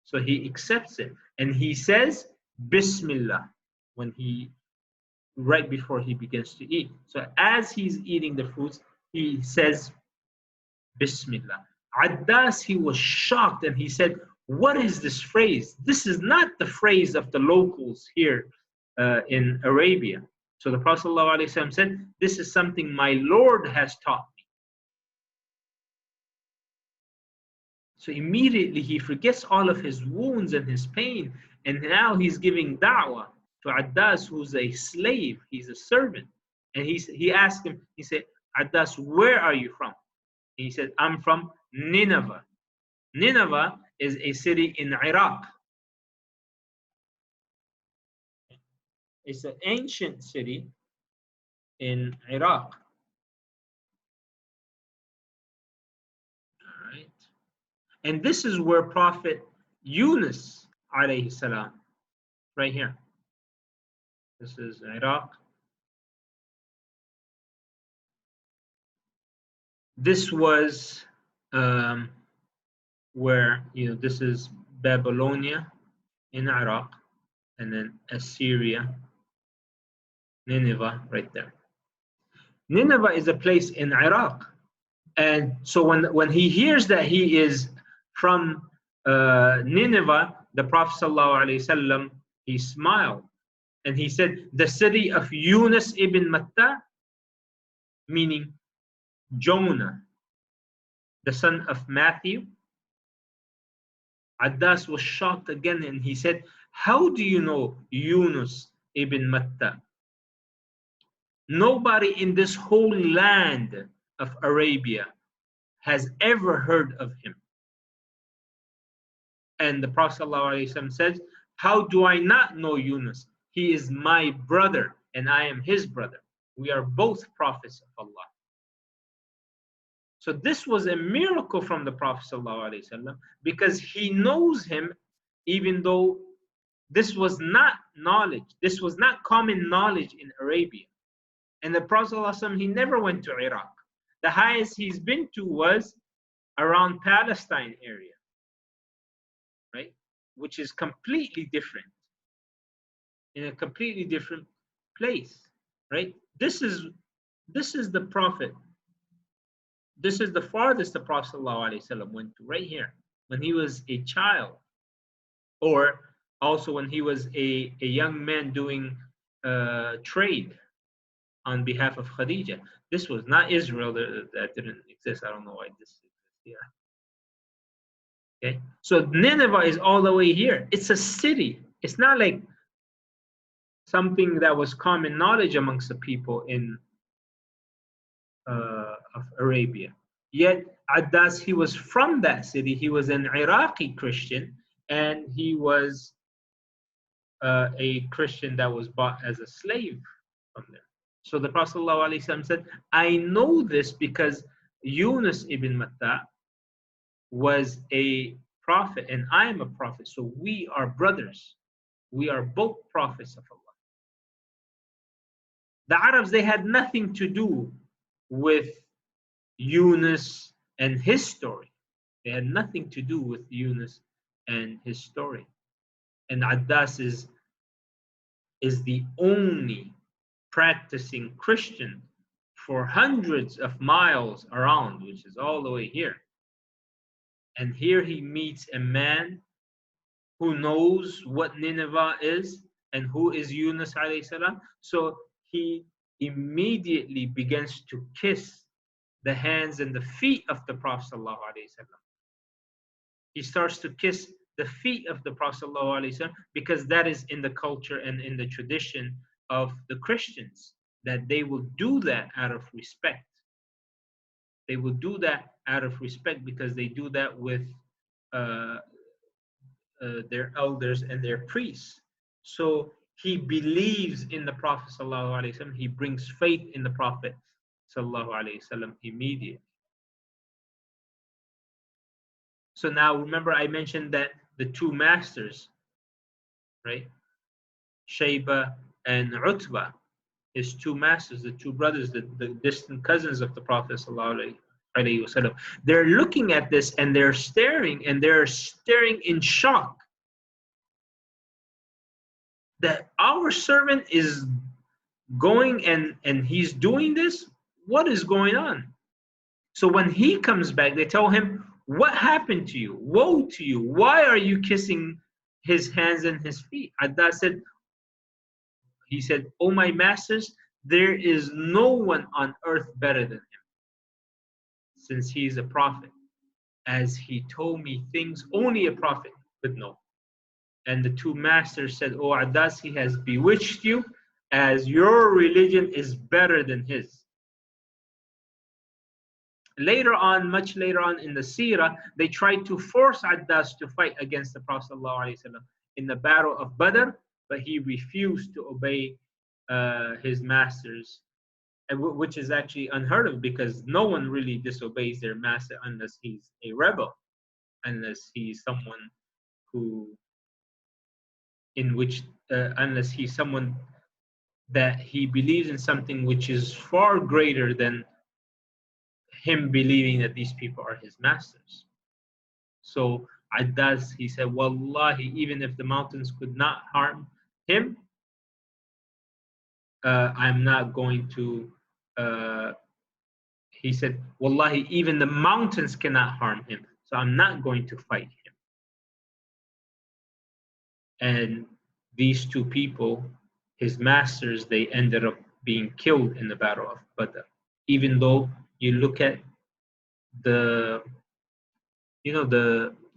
So he accepts it. And he says, Bismillah, when right before he begins to eat. So as he's eating the fruits, he says, Bismillah. Addas, he was shocked and he said, what is this phrase? This is not the phrase of the locals here in Arabia. So the Prophet ﷺ said, this is something my Lord has taught me. So immediately he forgets all of his wounds and his pain, and now he's giving da'wah to Addas, who's a slave, he's a servant. And he asked him, he said, Addas, where are you from? And he said, I'm from Nineveh. Nineveh is a city in Iraq. It's an ancient city in Iraq. All right. And this is where Prophet Yunus alayhi salam, right here. This is Iraq. This was where, this is Babylonia in Iraq, and then Assyria, Nineveh right there. Nineveh is a place in Iraq. And so when he hears that he is from Nineveh, the Prophet ﷺ, he smiled. And he said, the city of Yunus ibn Matta, meaning Jonah, the son of Matthew. Addas was shocked again and he said, how do you know Yunus ibn Matta? Nobody in this whole land of Arabia has ever heard of him. And the Prophet ﷺ says, how do I not know Yunus? He is my brother and I am his brother. We are both prophets of Allah. So this was a miracle from the Prophet ﷺ because he knows him even though this was not knowledge. This was not common knowledge in Arabia. And the Prophet ﷺ, he never went to Iraq. The highest he's been to was around Palestine area, right? Which is completely different, in a completely different place, right? This is the Prophet. This is the farthest the Prophet ﷺ went to, right here, when he was a child, or also when he was a young man doing trade on behalf of Khadija. This was not Israel, that didn't exist. I don't know why this exists here. Okay, so Nineveh is all the way here. It's a city. It's not like something that was common knowledge amongst the people in of Arabia. Yet Addas, he was from that city. He was an Iraqi Christian, and he was a Christian that was bought as a slave from there. So the Prophet ﷺ said, I know this because Yunus ibn Matta was a prophet and I am a prophet. So we are brothers. We are both prophets of Allah. The Arabs, they had nothing to do with Yunus and his story. They had nothing to do with Yunus and his story. And Addas is the only practicing Christian for hundreds of miles around, which is all the way here. And here he meets a man who knows what Nineveh is and who is Yunus alayhi salam. So he immediately begins to kiss the hands and the feet of the Prophet sallallahu alaihi wasallam. He starts to kiss the feet of the Prophet sallallahu alaihi wasallam because that is in the culture and in the tradition of the Christians, that they will do that out of respect. They will do that out of respect because they do that with uh, their elders and their priests. So he believes in the Prophet sallallahu alaihi wasallam. He brings faith in the Prophet sallallahu alaihi wasallam immediately. So now remember I mentioned that the two masters, right? Shayba and Utbah, his two masters, the two brothers, the distant cousins of the Prophet sallallahu alaihi wasallam. They're looking at this and they're staring in shock that our servant is going and he's doing this. What is going on? So when he comes back, they tell him, what happened to you? Woe to you. Why are you kissing his hands and his feet? Addad said, he said, oh my masters, there is no one on earth better than him, since he is a prophet. As he told me things only a prophet could know. And the two masters said, oh Adas, he has bewitched you, as your religion is better than his. Later on, much later on in the Seerah, they tried to force Adas to fight against the Prophet ﷺ in the Battle of Badr, but he refused to obey his masters, which is actually unheard of because no one really disobeys their master unless he's a rebel, unless he's someone who, unless he's someone that he believes in something which is far greater than him believing that these people are his masters. So Addaz, he said, Wallahi, even if the mountains could not harm him, I'm not going to, he said, Wallahi, even the mountains cannot harm him, so I'm not going to fight him. And these two people, his masters, they ended up being killed in the Battle of Badr. Even though you look at the,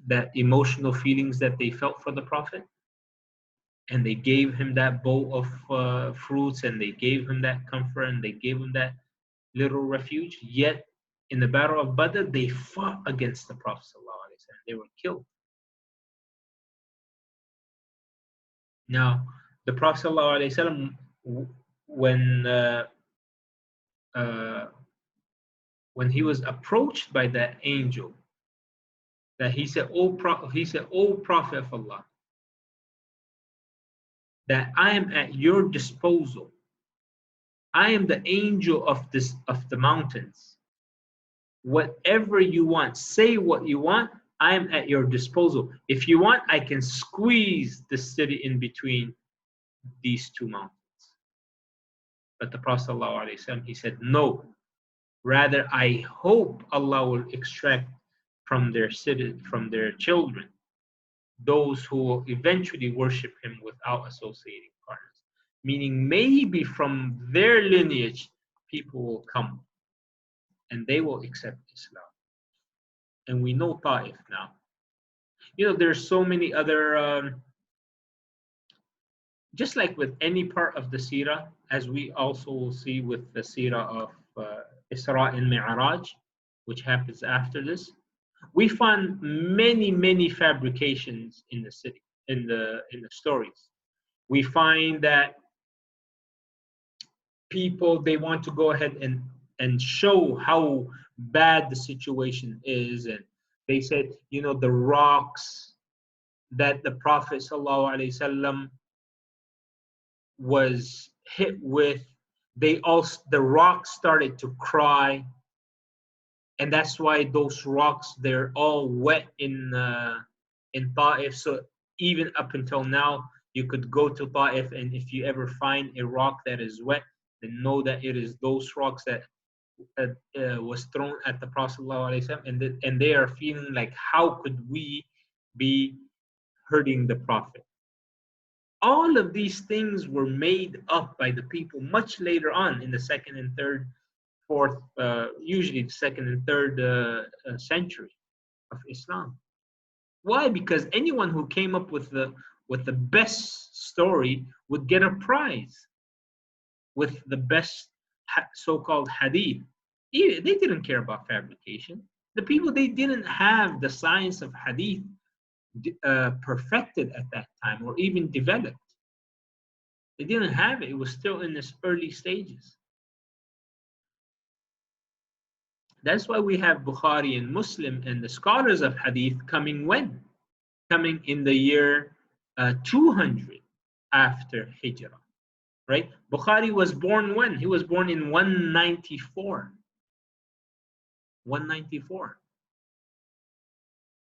that emotional feelings that they felt for the Prophet, and they gave him that bowl of fruits, and they gave him that comfort, and they gave him that little refuge. Yet in the Battle of Badr, they fought against the Prophet ﷺ. They were killed. Now, the Prophet ﷺ, when he was approached by that angel, that he said, "O Prophet of Allah, that I am at your disposal. I am the angel of the mountains. Whatever you want, say what you want. I am at your disposal. If you want, I can squeeze the city in between these two mountains." But the Prophet ﷺ, he said, no. Rather, I hope Allah will extract from their children those who will eventually worship him without associating partners. Meaning, maybe from their lineage, people will come and they will accept Islam. And we know Taif now. There's so many other, just like with any part of the Seerah, as we also will see with the Seerah of Isra and Mi'raj, which happens after this, we find many fabrications in the city, in the stories. We find that people, they want to go ahead and show how bad the situation is, and they said, the rocks that the Prophet ﷺ was hit with, the rocks started to cry, and that's why those rocks, they're all wet in Taif. So even up until now, you could go to Taif, and if you ever find a rock that is wet, then know that it is those rocks that was thrown at the Prophet ﷺ, and they are feeling like, how could we be hurting the Prophet? All of these things were made up by the people much later on in the second and third, fourth, usually the second and third century of Islam. Why? Because anyone who came up with the best story would get a prize with the best so-called hadith. They didn't care about fabrication. The people, they didn't have the science of hadith perfected at that time or even developed. They didn't have it. It was still in its early stages. That's why we have Bukhari and Muslim and the scholars of hadith coming when? Coming in the year 200 after Hijrah, right? Bukhari was born when? He was born in 194. 194.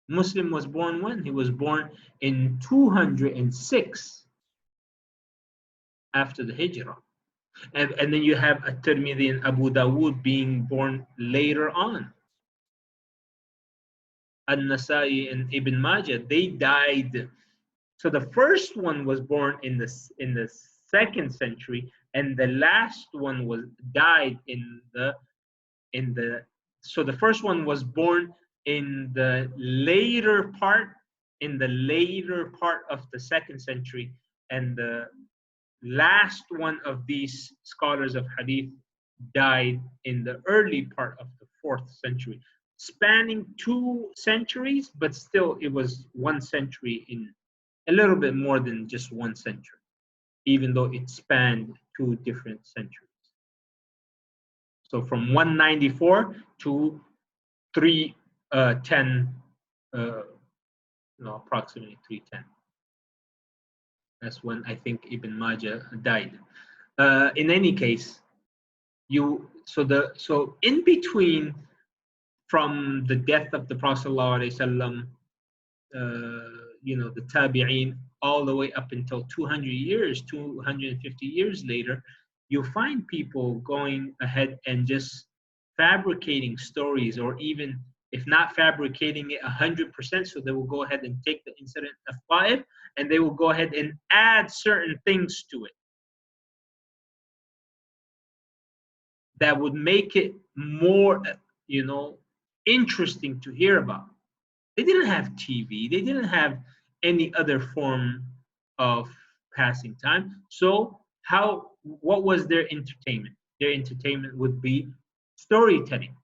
Muslim was born when? He was born in 206 after the Hijrah. And then you have At-Tirmidhi and Abu Dawood being born later on. An-Nasai and Ibn Majah, they died. So the first one was born in the 2nd century, and the last one was died in the so the first one was born in the later part of the 2nd century, and the last one of these scholars of hadith died in the early part of the 4th century, spanning 2 centuries, but still it was 1 century, in a little bit more than just 1 century, even though it spanned 2 different centuries. So from 194 to 310, approximately 310. That's when I think Ibn Majah died. In any case, so in between, from the death of the Prophet ﷺ, the Tabi'een, all the way up until 200 years, 250 years later, you find people going ahead and just fabricating stories, or even if not fabricating it 100%, so they will go ahead and take the incident of Taif and they will go ahead and add certain things to it that would make it more, interesting to hear about. They didn't have TV. They didn't have any other form of passing time. So what was their entertainment? Their entertainment would be storytelling.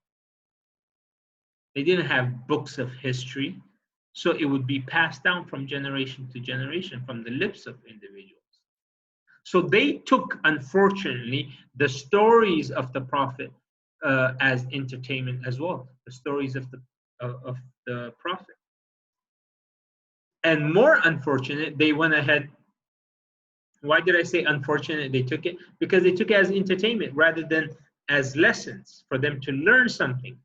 They didn't have books of history, so it would be passed down from generation to generation from the lips of individuals. So they took, unfortunately, the stories of the Prophet as entertainment as well, the stories of the Prophet. And more unfortunate, they went ahead. Why did I say unfortunate? They took it because they took it as entertainment rather than as lessons for them to learn something.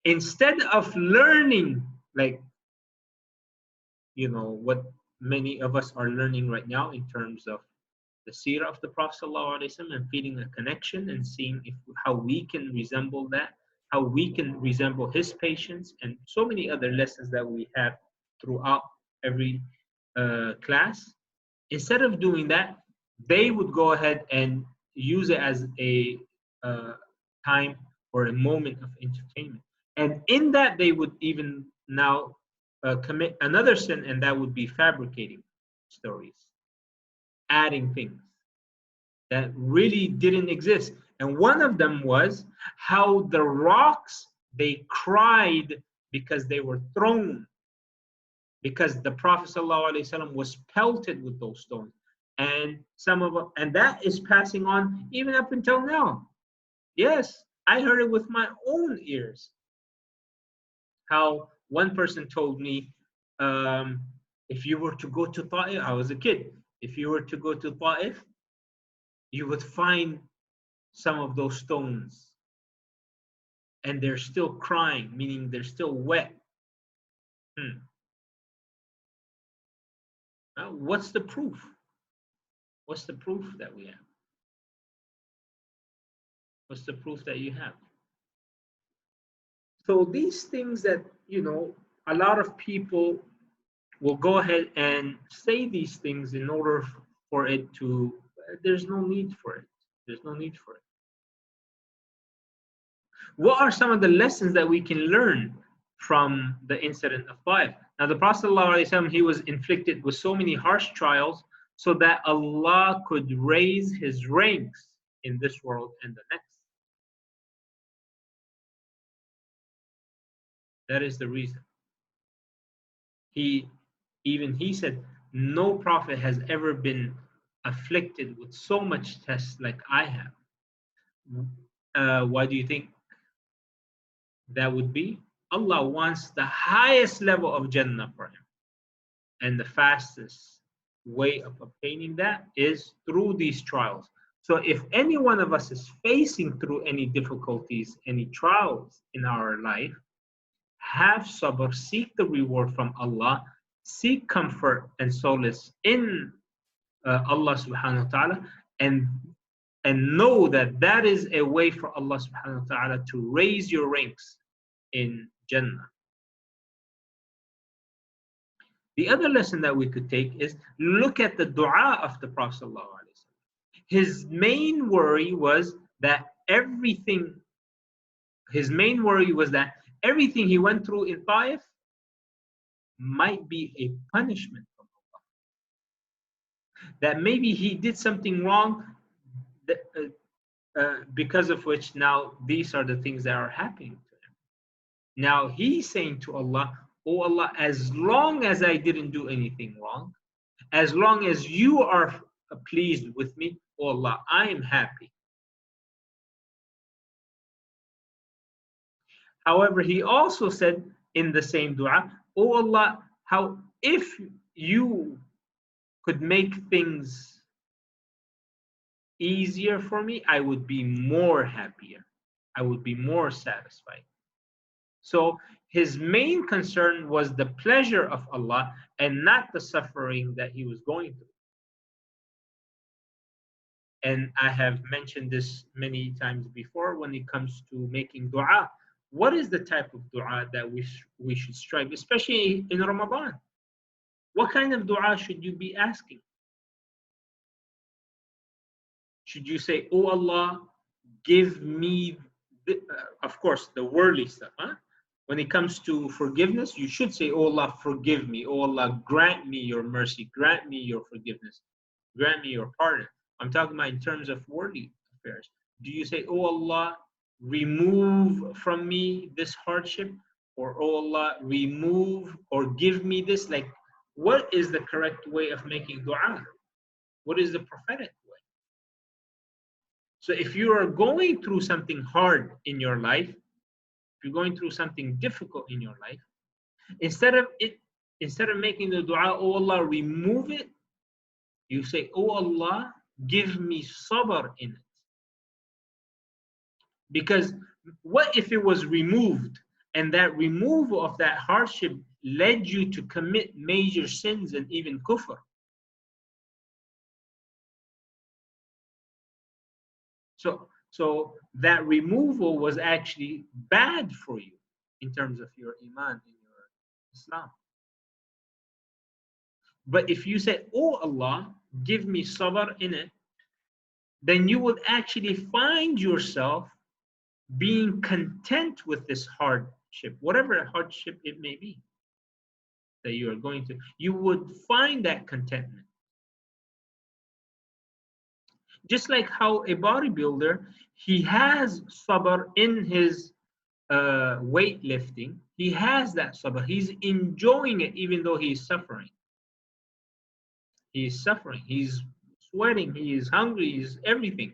Instead of learning, like, what many of us are learning right now in terms of the Seerah of the Prophet ﷺ, and feeling a connection and seeing how we can resemble that, how we can resemble his patience, and so many other lessons that we have throughout every class. Instead of doing that, they would go ahead and use it as a time or a moment of entertainment. And in that, they would even now commit another sin, and that would be fabricating stories, adding things that really didn't exist. And one of them was how the rocks, they cried because they were thrown, because the Prophet ﷺ was pelted with those stones. And that is passing on even up until now. Yes, I heard it with my own ears. How one person told me, if you were to go to Taif, I was a kid, if you were to go to Taif, you would find some of those stones and they're still crying, meaning they're still wet. Now, what's the proof? What's the proof that we have? What's the proof that you have? So these things that, a lot of people will go ahead and say these things in order for it to, there's no need for it. There's no need for it. What are some of the lessons that we can learn from the incident of Taif? Now, the Prophet ﷺ, he was inflicted with so many harsh trials so that Allah could raise his ranks in this world and the next. That is the reason. He said, no prophet has ever been afflicted with so much tests like I have. Why do you think that would be? Allah wants the highest level of Jannah for him. And the fastest way of obtaining that is through these trials. So if any one of us is facing through any difficulties, any trials in our life, have sabr, seek the reward from Allah, seek comfort and solace in Allah subhanahu wa ta'ala, and know that that is a way for Allah subhanahu wa ta'ala to raise your ranks in Jannah. The other lesson that we could take is look at the dua of the Prophet sallallahu alaihi wasallam. His main worry was that everything he went through in Taif might be a punishment from Allah. That maybe he did something wrong, because of which now these are the things that are happening to him. Now he's saying to Allah, "Oh Allah, as long as I didn't do anything wrong, as long as you are pleased with me, oh Allah, I am happy." However, he also said in the same dua, "Oh Allah, if you could make things easier for me, I would be more happier. I would be more satisfied." So his main concern was the pleasure of Allah and not the suffering that he was going through. And I have mentioned this many times before when it comes to making dua. What is the type of dua that we should strive, especially in Ramadan? What kind of dua should you be asking? Should you say, "Oh Allah, give me," of course, the worldly stuff, huh? When it comes to forgiveness, you should say, "Oh Allah, forgive me. Oh Allah, grant me your mercy. Grant me your forgiveness. Grant me your pardon." I'm talking about in terms of worldly affairs. Do you say, "Oh Allah, remove from me this hardship," or "Oh Allah, remove or give me this"? Like, what is the correct way of making dua? What is the prophetic way? So if you are going through something hard in your life, if you're going through something difficult in your life, instead of making the dua, "Oh Allah, remove it," you say, "Oh Allah, give me sabr in it." Because what if it was removed, and that removal of that hardship led you to commit major sins and even kufr? So that removal was actually bad for you in terms of your iman, in your Islam. But if you say, "Oh Allah, give me sabr in it," then you would actually find yourself being content with this hardship, whatever hardship it may be that you are going through. You would find that contentment. Just like how a bodybuilder, he has sabr in his weightlifting. He has that sabr. He's enjoying it even though he's suffering. He's suffering. He's sweating. He is hungry. He's everything.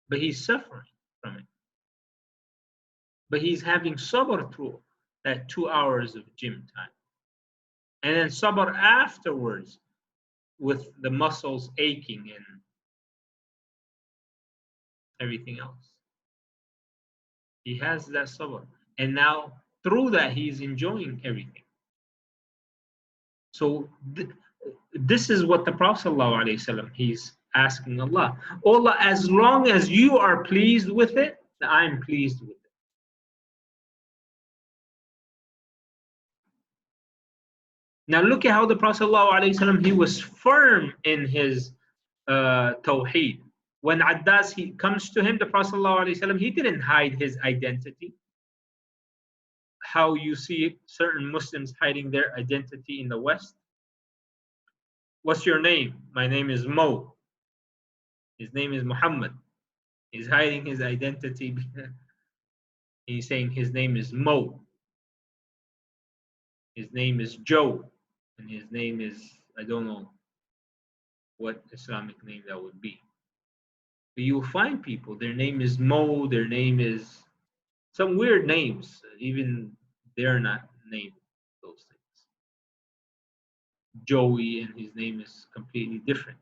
But he's suffering from it. But he's having sabr through that 2 hours of gym time. And then sabr afterwards with the muscles aching and everything else. He has that sabr. And now through that, he's enjoying everything. So this is what the Prophet ﷺ, he's asking Allah. Allah, as long as you are pleased with it, I'm pleased with it. Now look at how the Prophet ﷺ, he was firm in his tawheed. When Addas he comes to him, the Prophet ﷺ, he didn't hide his identity. How you see certain Muslims hiding their identity in the West. What's your name? My name is Mo. His name is Muhammad. He's hiding his identity. He's saying his name is Mo. His name is Joe, and his name is, I don't know what Islamic name that would be. But you'll find people, their name is Mo, their name is some weird names. Even they're not named those things. Joey, and his name is completely different.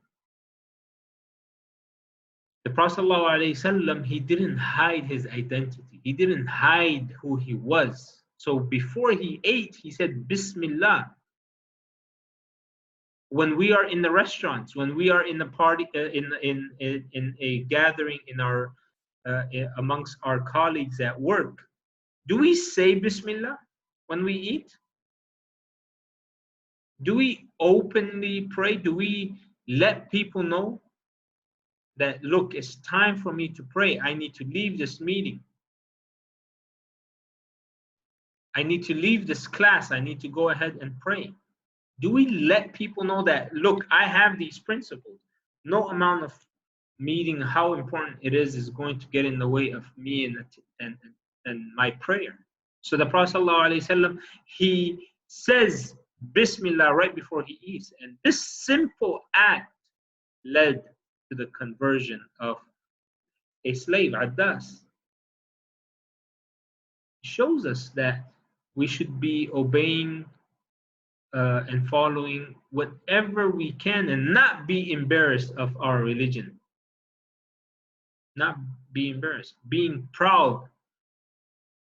The Prophet ﷺ, he didn't hide his identity. He didn't hide who he was. So before he ate, he said, Bismillah. When we are in the restaurants, when we are in the party, in a gathering in our amongst our colleagues at work, do we say Bismillah when we eat? Do we openly pray? Do we let people know that, look, it's time for me to pray. I need to leave this meeting. I need to leave this class. I need to go ahead and pray. Do we let people know that, look, I have these principles. No amount of meeting how important it is going to get in the way of me and my prayer. So the Prophet ﷺ, he says Bismillah right before he eats. And this simple act led to the conversion of a slave, Addas. It shows us that we should be obeying and following whatever we can and not be embarrassed of our religion. Not be embarrassed. Being proud.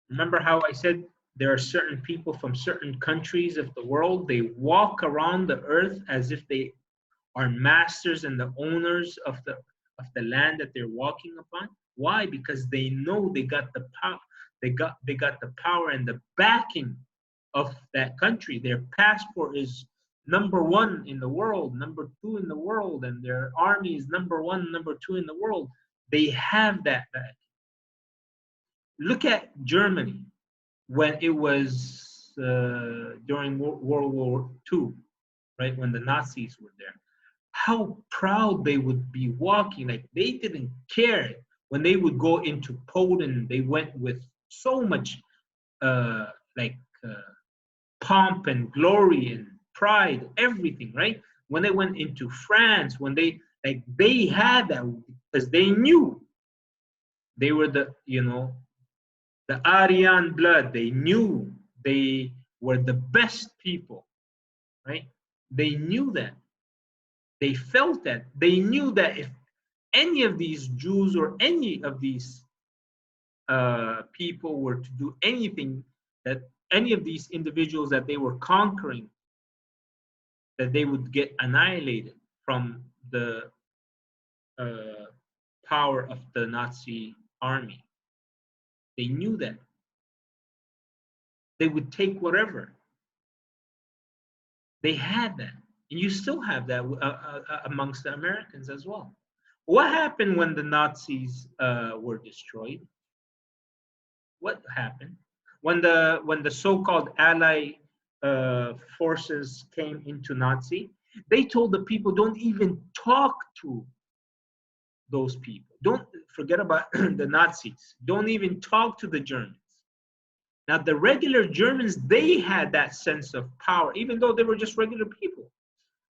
Remember how I said there are certain people from certain countries of the world, they walk around the earth as if they are masters and the owners of the land that they're walking upon. Why? Because they know they got the power. They got the power and the backing of that country. Their passport is #1 in the world, #2 in the world, and their army is #1, #2 in the world. They have that back. Look at Germany when it was during World War II, right? When the Nazis were there. How proud they would be walking, like they didn't care. When they would go into Poland, they went with so much pomp and glory and pride, everything, right? When they went into France, when they had that because they knew they were the Aryan blood. They knew they were the best people, right? They knew that. They felt that. They knew that if any of these Jews or any of these people were to do anything, that any of these individuals that they were conquering, that they would get annihilated from the power of the Nazi army. They knew that. They would take whatever. They had that. And you still have that amongst the Americans as well. What happened when the Nazis were destroyed? What happened? When the so-called Allied forces came into Nazi, they told the people, don't even talk to those people. Don't forget about the Nazis. Don't even talk to the Germans. Now, the regular Germans, they had that sense of power, even though they were just regular people.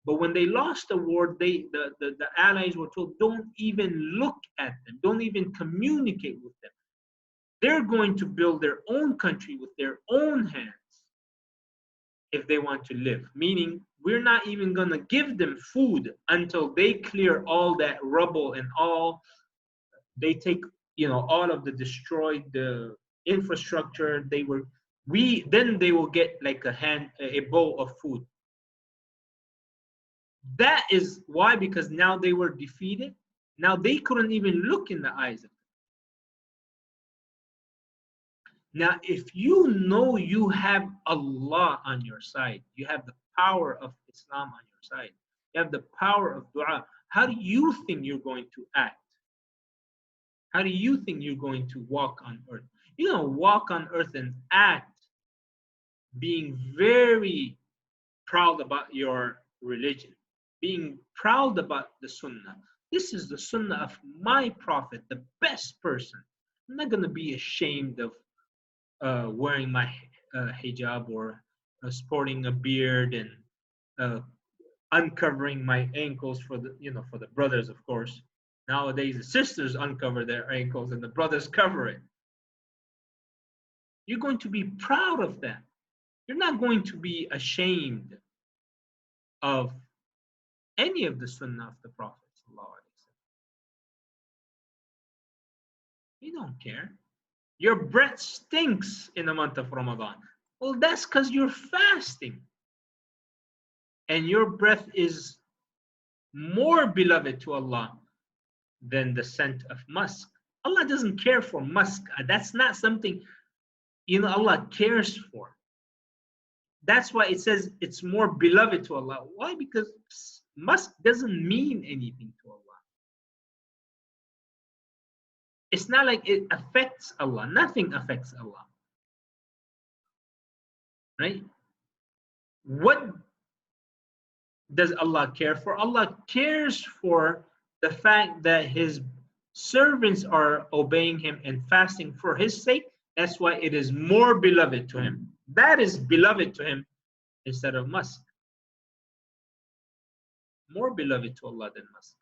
But when they lost the war, the Allies were told, don't even look at them. Don't even communicate with them. They're going to build their own country with their own hands if they want to live. Meaning, we're not even going to give them food until they clear all that rubble and all. They take, all of the destroyed infrastructure. Then they will get like a bowl of food. That is why, because now they were defeated. Now they couldn't even look in the eyes of them. Now, if you know you have Allah on your side, you have the power of Islam on your side, you have the power of dua, how do you think you're going to act? How do you think you're going to walk on earth? You're going to walk on earth and act being very proud about your religion, being proud about the sunnah. This is the sunnah of my prophet, the best person. I'm not going to be ashamed of wearing my hijab or sporting a beard and uncovering my ankles for the for the brothers, of course. Nowadays, the sisters uncover their ankles and the brothers cover it. You're going to be proud of that. You're not going to be ashamed of any of the sunnah of the Prophet. You don't care. Your breath stinks in the month of Ramadan. Well, that's because you're fasting. And your breath is more beloved to Allah than the scent of musk. Allah doesn't care for musk. That's not something Allah cares for. That's why it says it's more beloved to Allah. Why? Because musk doesn't mean anything to Allah. It's not like it affects Allah. Nothing affects Allah. Right? What does Allah care for? Allah cares for the fact that His servants are obeying Him and fasting for His sake. That's why it is more beloved to Him. That is beloved to Him instead of musk. More beloved to Allah than musk.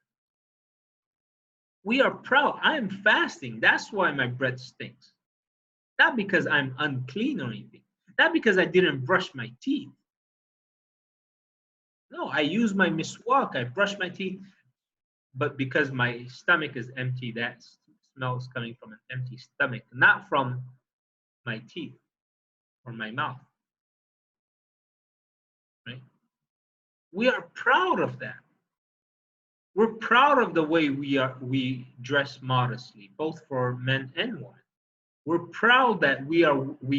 We are proud. I am fasting. That's why my breath stinks. Not because I'm unclean or anything. Not because I didn't brush my teeth. No, I use my miswak. I brush my teeth. But because my stomach is empty, that smell is coming from an empty stomach, not from my teeth or my mouth. Right? We are proud of that. We're proud of the way we dress modestly, both for men and women. We're proud that we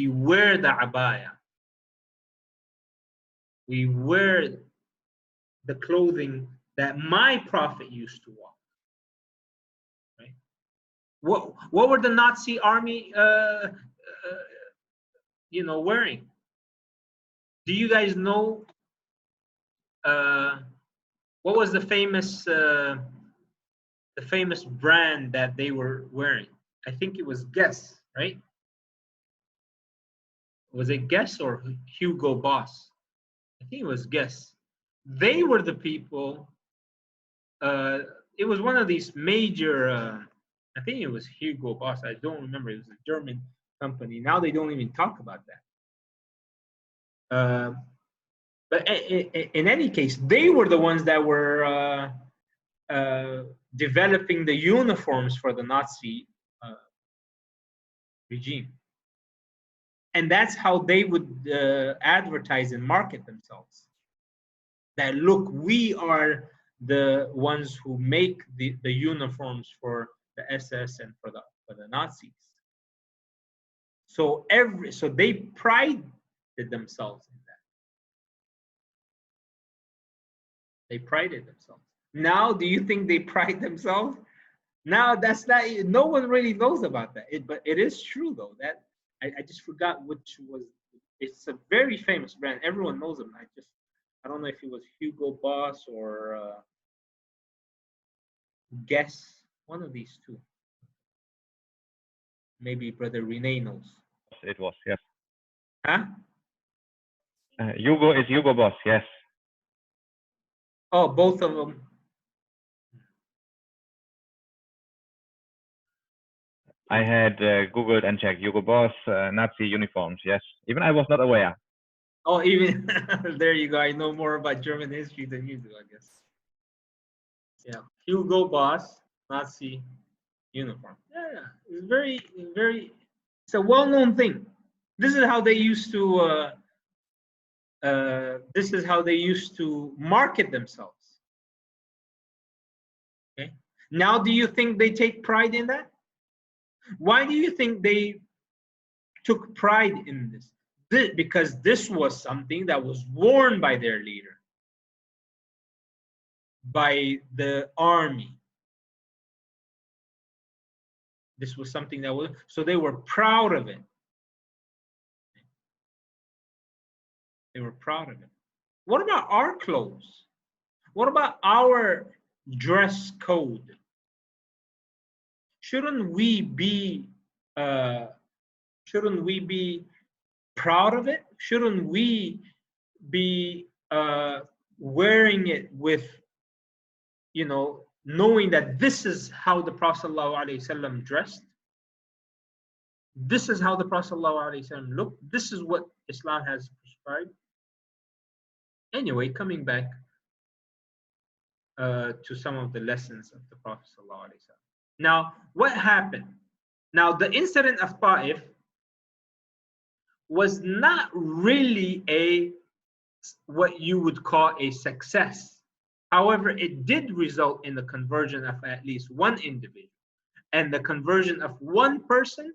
wear the abaya. We wear the clothing that my prophet used to walk. Right? What were the Nazi army wearing? Do you guys know what was the famous brand that they were wearing? I think it was Guess, right? Was it Guess or Hugo Boss? I think it was Guess. They were the people. It was one of these major. I think it was Hugo Boss. I don't remember. It was a German company. Now they don't even talk about that. But in any case, they were the ones that were developing the uniforms for the Nazi regime. And that's how they would advertise and market themselves. That look, we are the ones who make the uniforms for the SS and for the Nazis. So they prided themselves in that. They prided themselves. Now, do you think they pride themselves? Now, that's not. No one really knows about that. But it is true though. That I just forgot which was. It's a very famous brand. Everyone knows them. I don't know if it was Hugo Boss or Guess. One of these two. Maybe Brother Renee knows. It was, yes. Huh? Hugo is Hugo Boss, yes. Oh, both of them. I had Googled and checked Hugo Boss Nazi uniforms, yes. Even I was not aware. Oh, even there you go. I know more about German history than you do, I guess. Yeah, Hugo Boss Nazi uniform. Yeah, it's very. It's a well-known thing. This is how they used to. This is how they used to market themselves. Okay. Now, do you think they take pride in that? Why do you think they took pride in this? Because this was something that was worn by their leader, by the army. This was something that was, so they were proud of it. They were proud of it. What about our clothes? What about our dress code? Shouldn't we be proud of it? Shouldn't we be wearing it with, knowing that this is how the Prophet ﷺ dressed? This is how the Prophet ﷺ looked. This is what Islam has prescribed. Anyway, coming back to some of the lessons of the Prophet ﷺ. Now, what happened? Now, the incident of Taif was not really what you would call a success. However, it did result in the conversion of at least one individual. And the conversion of one person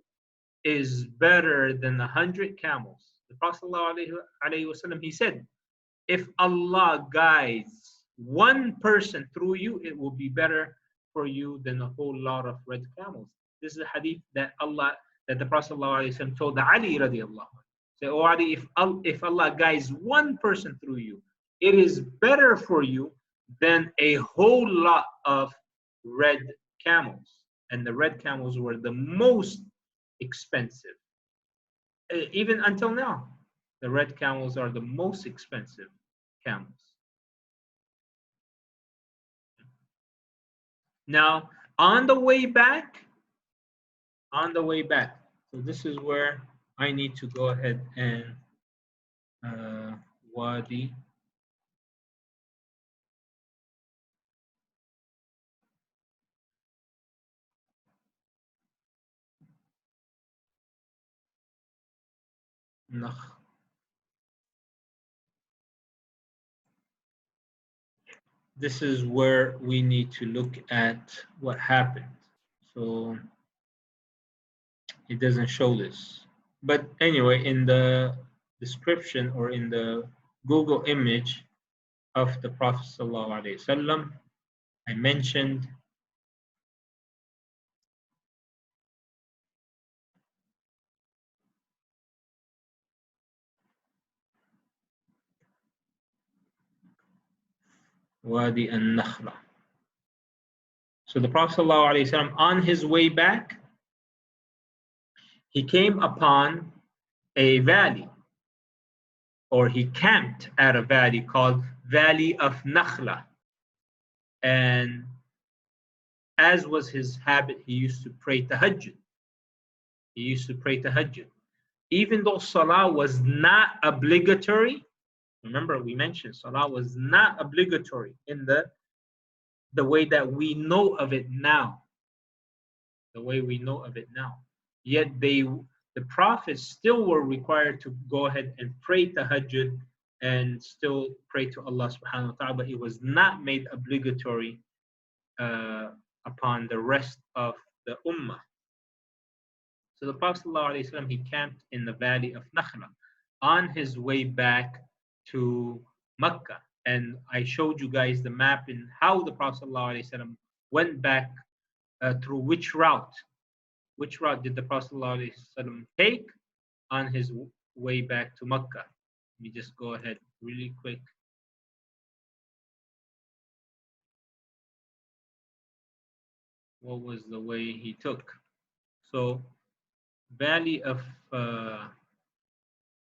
is better than 100 camels. The Prophet ﷺ, he said, if Allah guides one person through you, it will be better for you than a whole lot of red camels. This is a hadith that the Prophet ﷺ told Ali radiallahu anhu. Say, oh Ali, if Allah guides one person through you, it is better for you than a whole lot of red camels. And the red camels were the most expensive. Even until now, the red camels are the most expensive camels. Now, on the way back, so this is where I need to go ahead and Wadi. Nakh. This is where we need to look at what happened. So it doesn't show this. But anyway, in the description or in the Google image of the Prophet ﷺ, I mentioned Wadi al-Nakhla. So the Prophet ﷺ, on his way back, he came upon a valley, or he camped at a valley called Valley of Nakhla. And as was his habit, he used to pray tahajjud. Even though salah was not obligatory, remember we mentioned salah was not obligatory in the way that we know of it now. Yet the prophets still were required to go ahead and pray tahajjud and still pray to Allah subhanahu wa ta'ala, but it was not made obligatory upon the rest of the ummah. So the Prophet ﷺ, he camped in the valley of Nakhla on his way back to Mecca. And I showed you guys the map in how the Prophet ﷺ went back through which route. Which route did the Prophet ﷺ take on his way back to Mecca? Let me just go ahead really quick. What was the way he took? So Valley of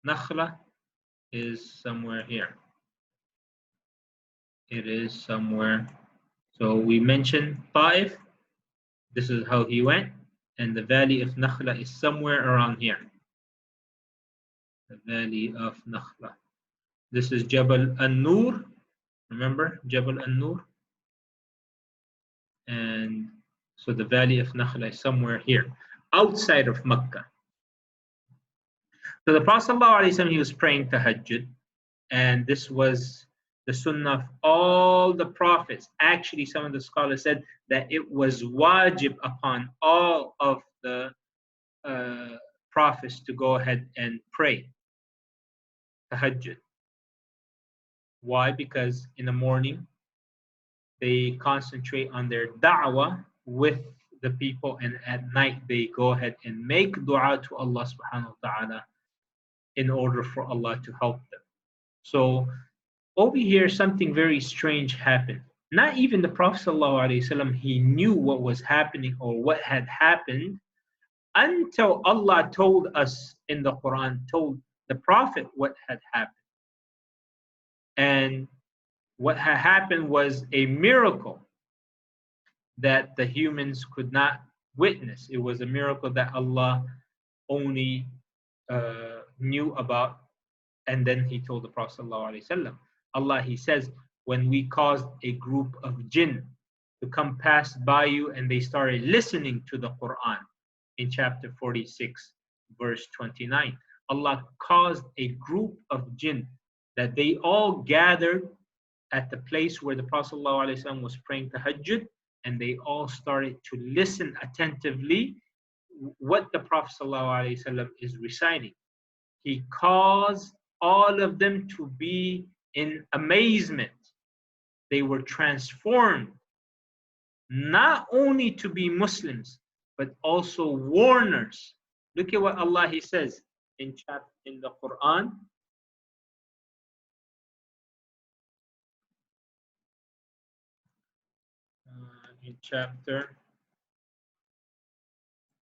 Nakhla is somewhere here. It is somewhere. So we mentioned Taif. This is how he went. And the Valley of Nakhla is somewhere around here. The Valley of Nakhla. This is Jabal An-Nur. Remember Jabal An-Nur? And so the Valley of Nakhla is somewhere here, outside of Mecca. So the Prophet ﷺ, he was praying tahajjud, and this was the sunnah of all the prophets. Actually, some of the scholars said that it was wajib upon all of the prophets to go ahead and pray tahajjud. Why? Because in the morning, they concentrate on their da'wah with the people, and at night they go ahead and make dua to Allah subhanahu wa ta'ala in order for Allah to help them. So over here, something very strange happened. Not even the Prophet ﷺ, he knew what was happening or what had happened until Allah told us in the Quran, told the Prophet what had happened. And what had happened was a miracle that the humans could not witness. It was a miracle that Allah only knew about. And then he told the Prophet ﷺ, Allah, he says, when we caused a group of jinn to come pass by you and they started listening to the Quran in chapter 46, verse 29. Allah caused a group of jinn that they all gathered at the place where the Prophet ﷺ was praying tahajjud, and they all started to listen attentively what the Prophet ﷺ is reciting. He caused all of them to be in amazement. They were transformed, not only to be Muslims, but also warners. Look at what Allah He says in the Quran. In chapter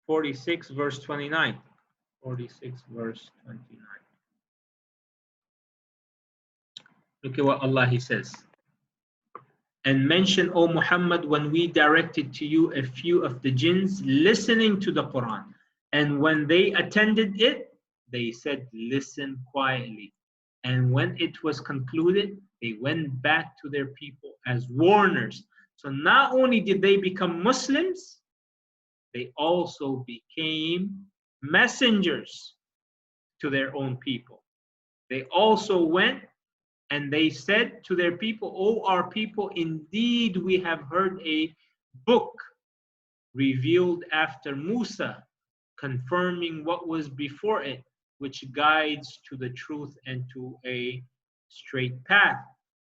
46, verse 29. 46, verse 29. Look at what Allah He says. And mention, O Muhammad, when we directed to you a few of the jinns listening to the Quran. And when they attended it, they said, listen quietly. And when it was concluded, they went back to their people as warners. So not only did they become Muslims, they also became messengers to their own people. They also went and they said to their people, O our people, indeed we have heard a book revealed after Musa, confirming what was before it, which guides to the truth and to a straight path.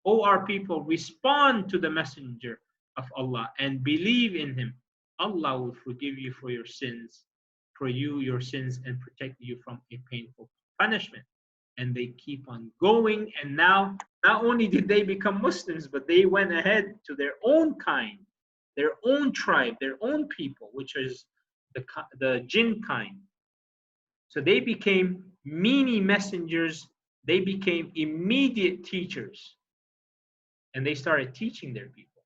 O our people, respond to the messenger of Allah and believe in him. Allah will forgive you for your sins, your sins, and protect you from a painful punishment. And they keep on going, and now not only did they become Muslims, but they went ahead to their own kind, their own tribe, their own people, which is the jinn kind. So they became mini messengers, they became immediate teachers, and they started teaching their people.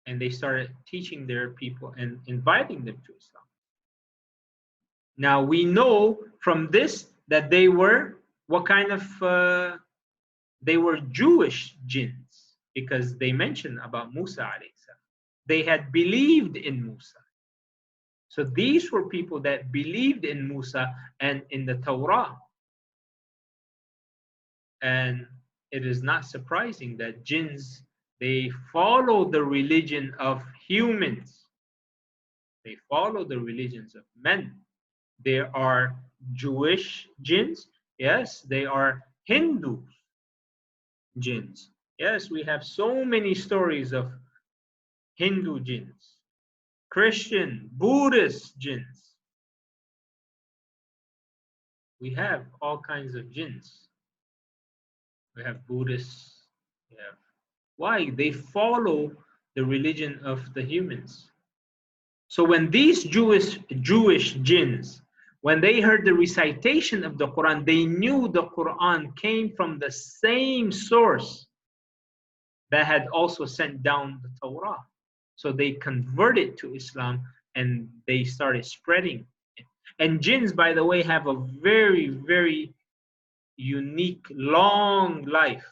And they started teaching their people and inviting them to Islam. Now we know from this that they were what kind of they were Jewish jinns, because they mentioned about Musa alayhi salam. They had believed in Musa. So these were people that believed in Musa and in the Torah. And it is not surprising that jinns, they follow the religion of humans. They follow the religions of men. There are Jewish jinns. Yes, they are Hindu jinns. Yes, we have so many stories of Hindu jinns, Christian, Buddhist jinns. We have all kinds of jinns. We have Buddhists. We have. Why? They follow the religion of the humans. So when these Jewish jinns, when they heard the recitation of the Quran, they knew the Quran came from the same source that had also sent down the Torah. So they converted to Islam and they started spreading it. And jinns, by the way, have a very, very unique, long life.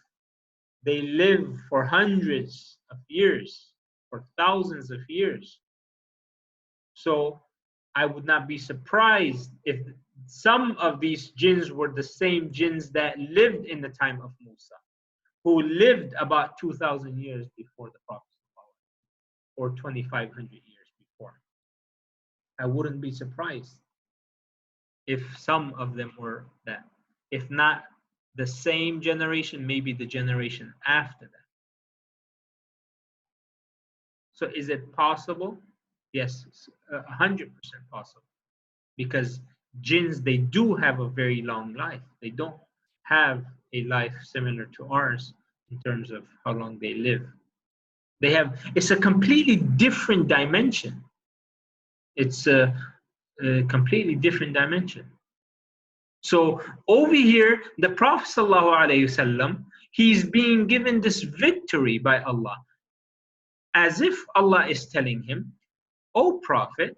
They live for hundreds of years, for thousands of years. So I would not be surprised if some of these jinns were the same jinns that lived in the time of Musa, who lived about 2,000 years before the Prophet, or 2,500 years before. I wouldn't be surprised if some of them were that. If not the same generation, maybe the generation after that. So is it possible? Yes, 100% possible. Because jinns, they do have a very long life. They don't have a life similar to ours in terms of how long they live. It's a completely different dimension. It's a completely different dimension. So over here, the Prophet ﷺ, he's being given this victory by Allah, as if Allah is telling him, "O Prophet,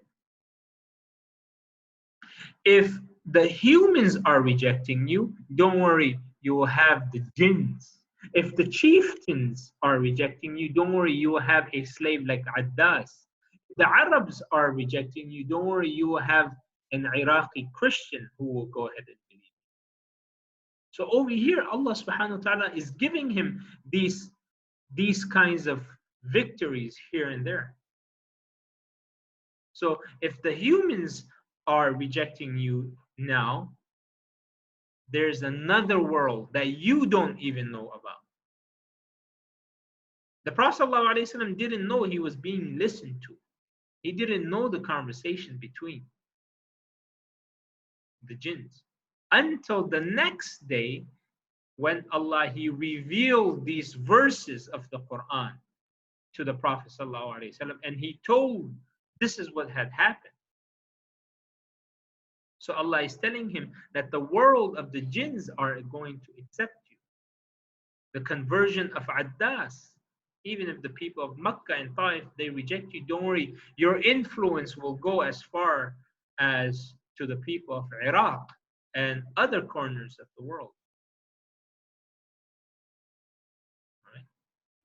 if the humans are rejecting you, don't worry, you will have the jinns. If the chieftains are rejecting you, don't worry, you will have a slave like Addas. If the Arabs are rejecting you, don't worry, you will have an Iraqi Christian who will go ahead and believe." So over here, Allah subhanahu wa ta'ala is giving him these kinds of victories here and there. So if the humans are rejecting you now, there's another world that you don't even know about. The Prophet ﷺ didn't know he was being listened to. He didn't know the conversation between the jinns until the next day, when Allah, he revealed these verses of the Quran to the Prophet ﷺ, and he told this is what had happened. So Allah is telling him that the world of the jinns are going to accept you. The conversion of Addas, even if the people of Makkah and Taif, they reject you, don't worry, your influence will go as far as to the people of Iraq and other corners of the world. Right?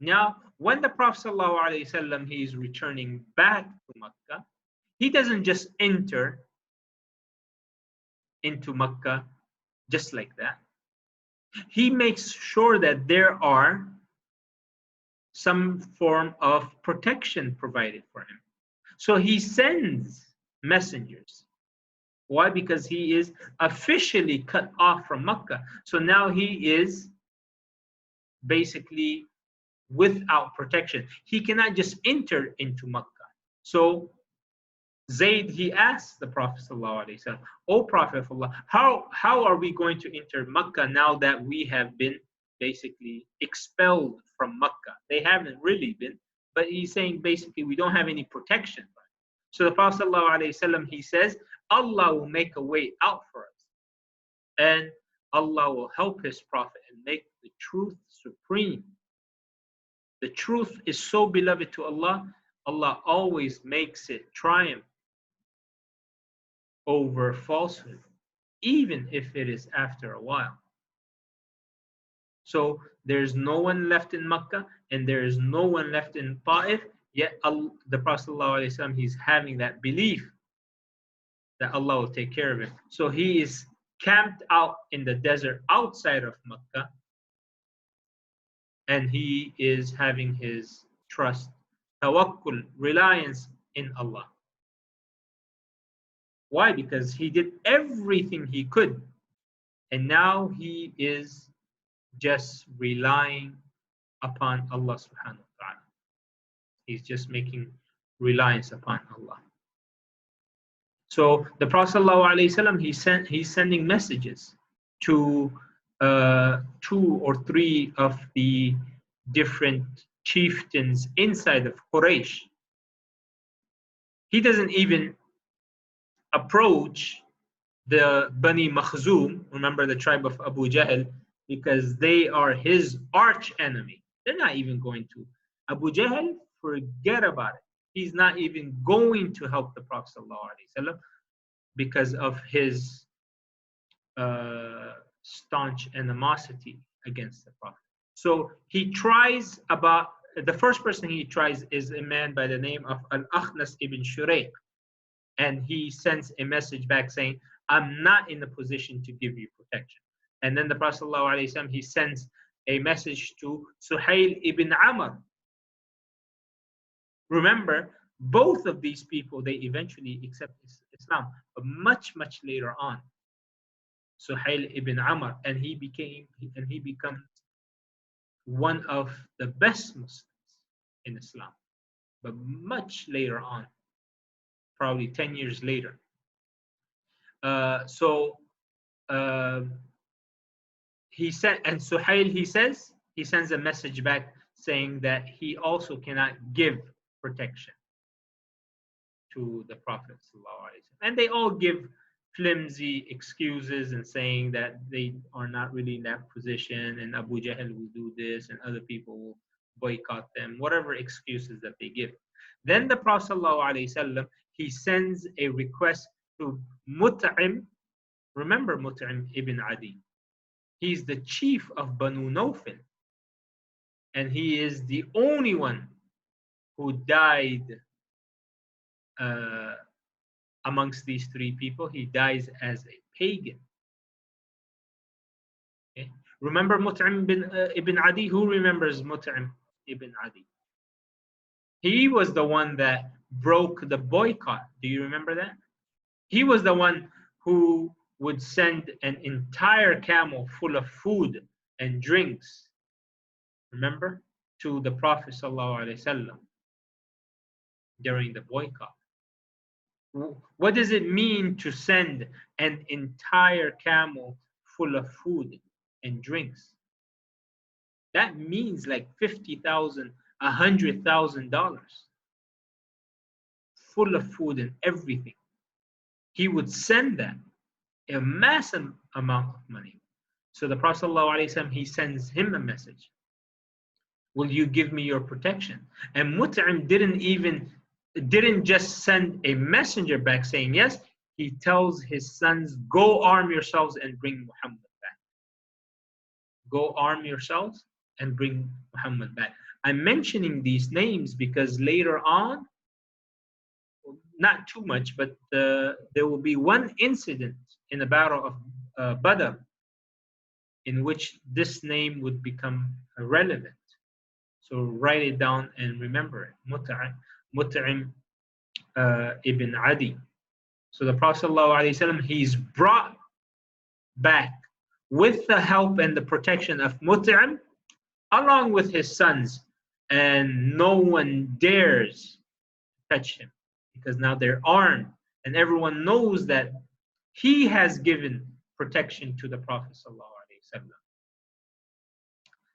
Now, when the Prophet ﷺ, he is returning back to Makkah, he doesn't just enter into Makkah just like that. He makes sure that there are some form of protection provided for him. So he sends messengers. Why? Because he is officially cut off from Makkah. So now he is basically without protection. He cannot just enter into Makkah. So Zayd, he asked the Prophet ﷺ, "O Prophet of Allah, how are we going to enter Makkah now that we have been basically expelled from Makkah?" They haven't really been, but he's saying basically we don't have any protection. So the Prophet ﷺ, he says, Allah will make a way out for us, and Allah will help his Prophet and make the truth supreme. The truth is so beloved to Allah, Allah always makes it triumph over falsehood, even if it is after a while. So there's no one left in Makkah and there is no one left in Taif, yet the Prophet ﷺ, he's having that belief that Allah will take care of him. So he is camped out in the desert outside of Makkah, and he is having his trust, tawakkul, reliance in Allah. Why? Because he did everything he could, and now he is just relying upon Allah subhanahu wa ta'ala. He's just making reliance upon Allah. So the Prophet ﷺ, he's sending messages to 2 or 3 of the different chieftains inside of Quraysh. He doesn't even approach the Bani Makhzum, remember the tribe of Abu Jahl, because they are his arch enemy. They're not even going to. Abu Jahl, forget about it. He's not even going to help the Prophet ﷺ because of his staunch animosity against the Prophet. So he tries the first person he tries is a man by the name of Al-Akhnas ibn Shurayq. And he sends a message back saying, "I'm not in a position to give you protection." And then the Prophet ﷺ, he sends a message to Suhail ibn Amr. Remember, both of these people, they eventually accept Islam, but much, much later on. Suhail ibn Amr, and he becomes one of the best Muslims in Islam, but much later on, probably 10 years later. He said, and Suhail, he sends a message back saying that he also cannot give protection. to the Prophet ﷺ. And they all give flimsy excuses and saying that they are not really in that position, and Abu Jahl will do this and other people will boycott them, whatever excuses that they give. Then the Prophet ﷺ, he sends a request to Mut'im. Remember Mut'im ibn Adi. He's the chief of Banu Nawfil, and he is the only one who died amongst these three people. He dies as a pagan. Okay. Remember Mut'im ibn Adi? Who remembers Mut'im ibn Adi? He was the one that broke the boycott. Do you remember that? He was the one who would send an entire camel full of food and drinks, remember, to the Prophet ﷺ during the boycott. What does it mean to send an entire camel full of food and drinks? That means like $50,000, $100,000, full of food and everything. He would send that, a massive amount of money. So the Prophet ﷺ, he sends him a message. Will you give me your protection? And Mut'im didn't just send a messenger back saying yes. He tells his sons, go arm yourselves and bring Muhammad back. Go arm yourselves and bring Muhammad back. I'm mentioning these names because later on, not too much, but there will be one incident in the Battle of Badr in which this name would become relevant. So write it down and remember it. Mut'im ibn Adi. So the Prophet ﷺ, he's brought back with the help and the protection of Mut'im, along with his sons, and no one dares touch him because now they're armed and everyone knows that he has given protection to the Prophet ﷺ.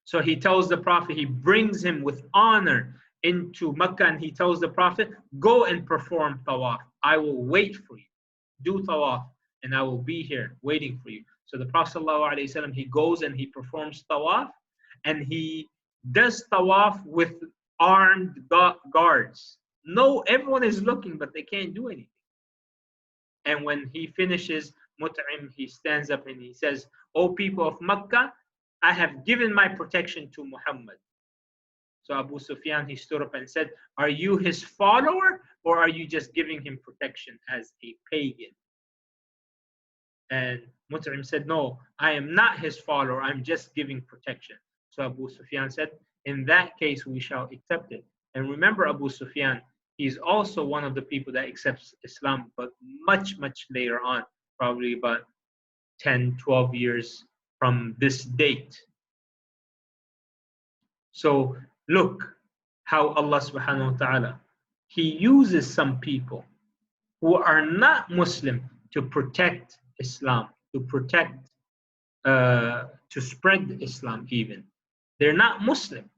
So he tells the Prophet, he brings him with honor into Mecca, and he tells the Prophet, go and perform tawaf. I will wait for you. Do tawaf, and I will be here waiting for you. So the Prophet ﷺ, he goes and he performs tawaf, and he does tawaf with armed guards. No, everyone is looking, but they can't do anything. And when he finishes, Mut'im, he stands up and he says, O people of Mecca, I have given my protection to Muhammad. So Abu Sufyan, he stood up and said, are you his follower, or are you just giving him protection as a pagan? And Mut'im said, no, I am not his follower, I'm just giving protection. So Abu Sufyan said, in that case, we shall accept it. And remember Abu Sufyan, he's also one of the people that accepts Islam, but much, much later on, probably about 10, 12 years from this date. So look how Allah subhanahu wa ta'ala, he uses some people who are not Muslim to protect Islam, to protect, to spread Islam even. They're not Muslim.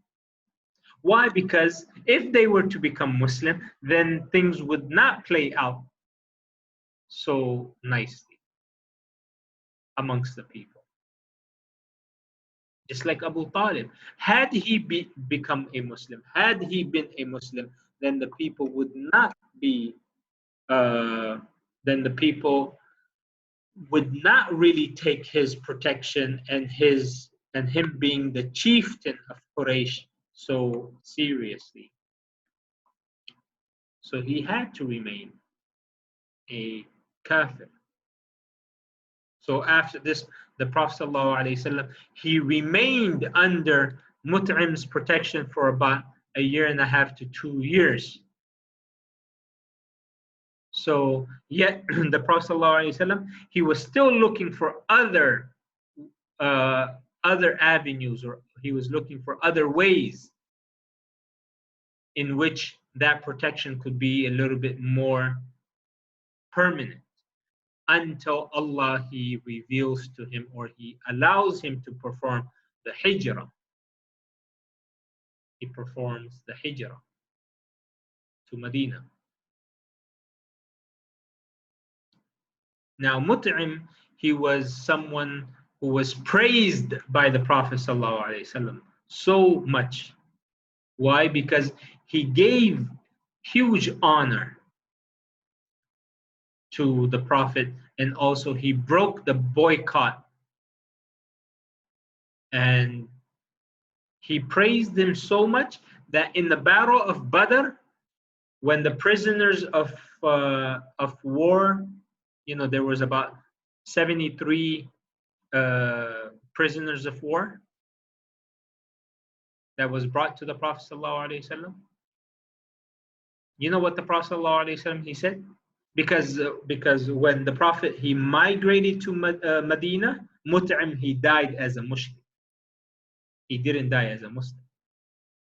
Why? Because if they were to become Muslim, then things would not play out so nicely amongst the people. Just like Abu Talib, had he become a Muslim, had he been a Muslim, then the people would not be, then the people would not really take his protection and him being the chieftain of Quraysh so seriously. So he had to remain a kafir. So after this, the Prophet ﷺ, he remained under Mut'im's protection for about 1.5 to 2 years. So yet the Prophet ﷺ, he was still looking for other avenues, or he was looking for other ways in which that protection could be a little bit more permanent, until Allah, he reveals to him, or he allows him to perform the hijrah. He performs the hijrah to Medina. Now, Mut'im, he was someone who was praised by the Prophet ﷺ so much. Why? Because he gave huge honor to the Prophet, and also he broke the boycott, and he praised him so much that in the battle of Badr, when the prisoners of war, there was about 73 prisoners of war that was brought to the Prophet ﷺ. You know what the Prophet ﷺ, he said? Because when the Prophet, he migrated to Medina, Mut'im, he died as a Mushrik. He didn't die as a Muslim.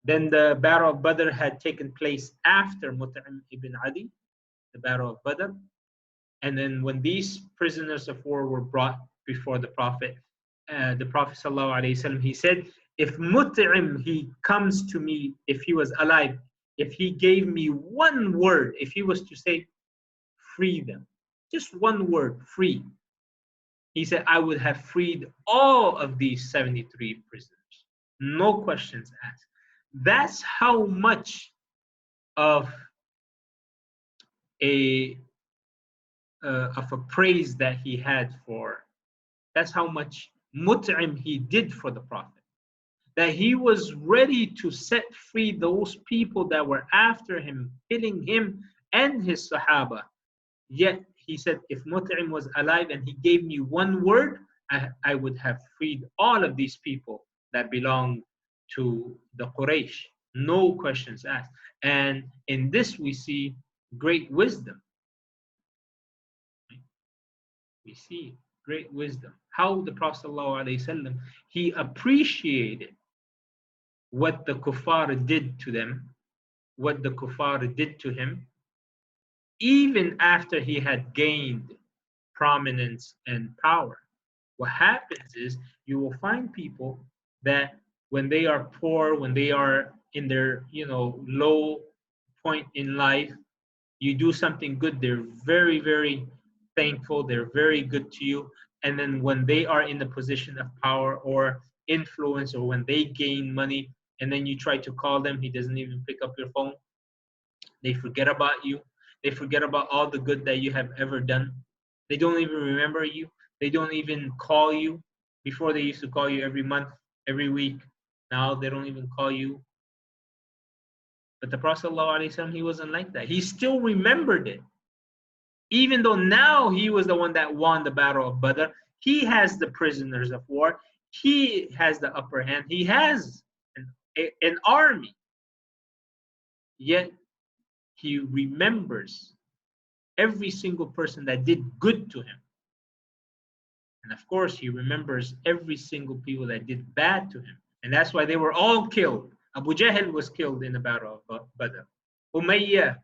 Then the Battle of Badr had taken place after Mut'im ibn Adi, the Battle of Badr. And then when these prisoners of war were brought before the Prophet ﷺ, he said, if Mut'im, he comes to me, if he was alive, if he gave me one word, if he was to say, free them, just one word, free, he said, I would have freed all of these 73 prisoners. No questions asked. That's how much of a praise that he had for. That's how much Mut'im he did for the Prophet. That he was ready to set free those people that were after him, killing him and his Sahaba. Yet he said, if Mut'im was alive and he gave me one word, I would have freed all of these people that belong to the Quraysh. No questions asked. And in this we see great wisdom. We see great wisdom. How the Prophet ﷺ, he appreciated what the kuffar did to them, what the kuffar did to him, even after he had gained prominence and power. What happens is you will find people that when they are poor, when they are in their low point in life, you do something good, they're very, very thankful, they're very good to you. And then when they are in the position of power or influence, or when they gain money, and then you try to call them, he doesn't even pick up your phone. They forget about you. They forget about all the good that you have ever done. They don't even remember you. They don't even call you. Before they used to call you every month, every week. Now they don't even call you. But the Prophet ﷺ, he wasn't like that. He still remembered it. Even though now he was the one that won the Battle of Badr, he has the prisoners of war. He has the upper hand. He has an army. Yet he remembers every single person that did good to him. And of course, he remembers every single people that did bad to him. And that's why they were all killed. Abu Jahl was killed in the Battle of Badr. Umayyah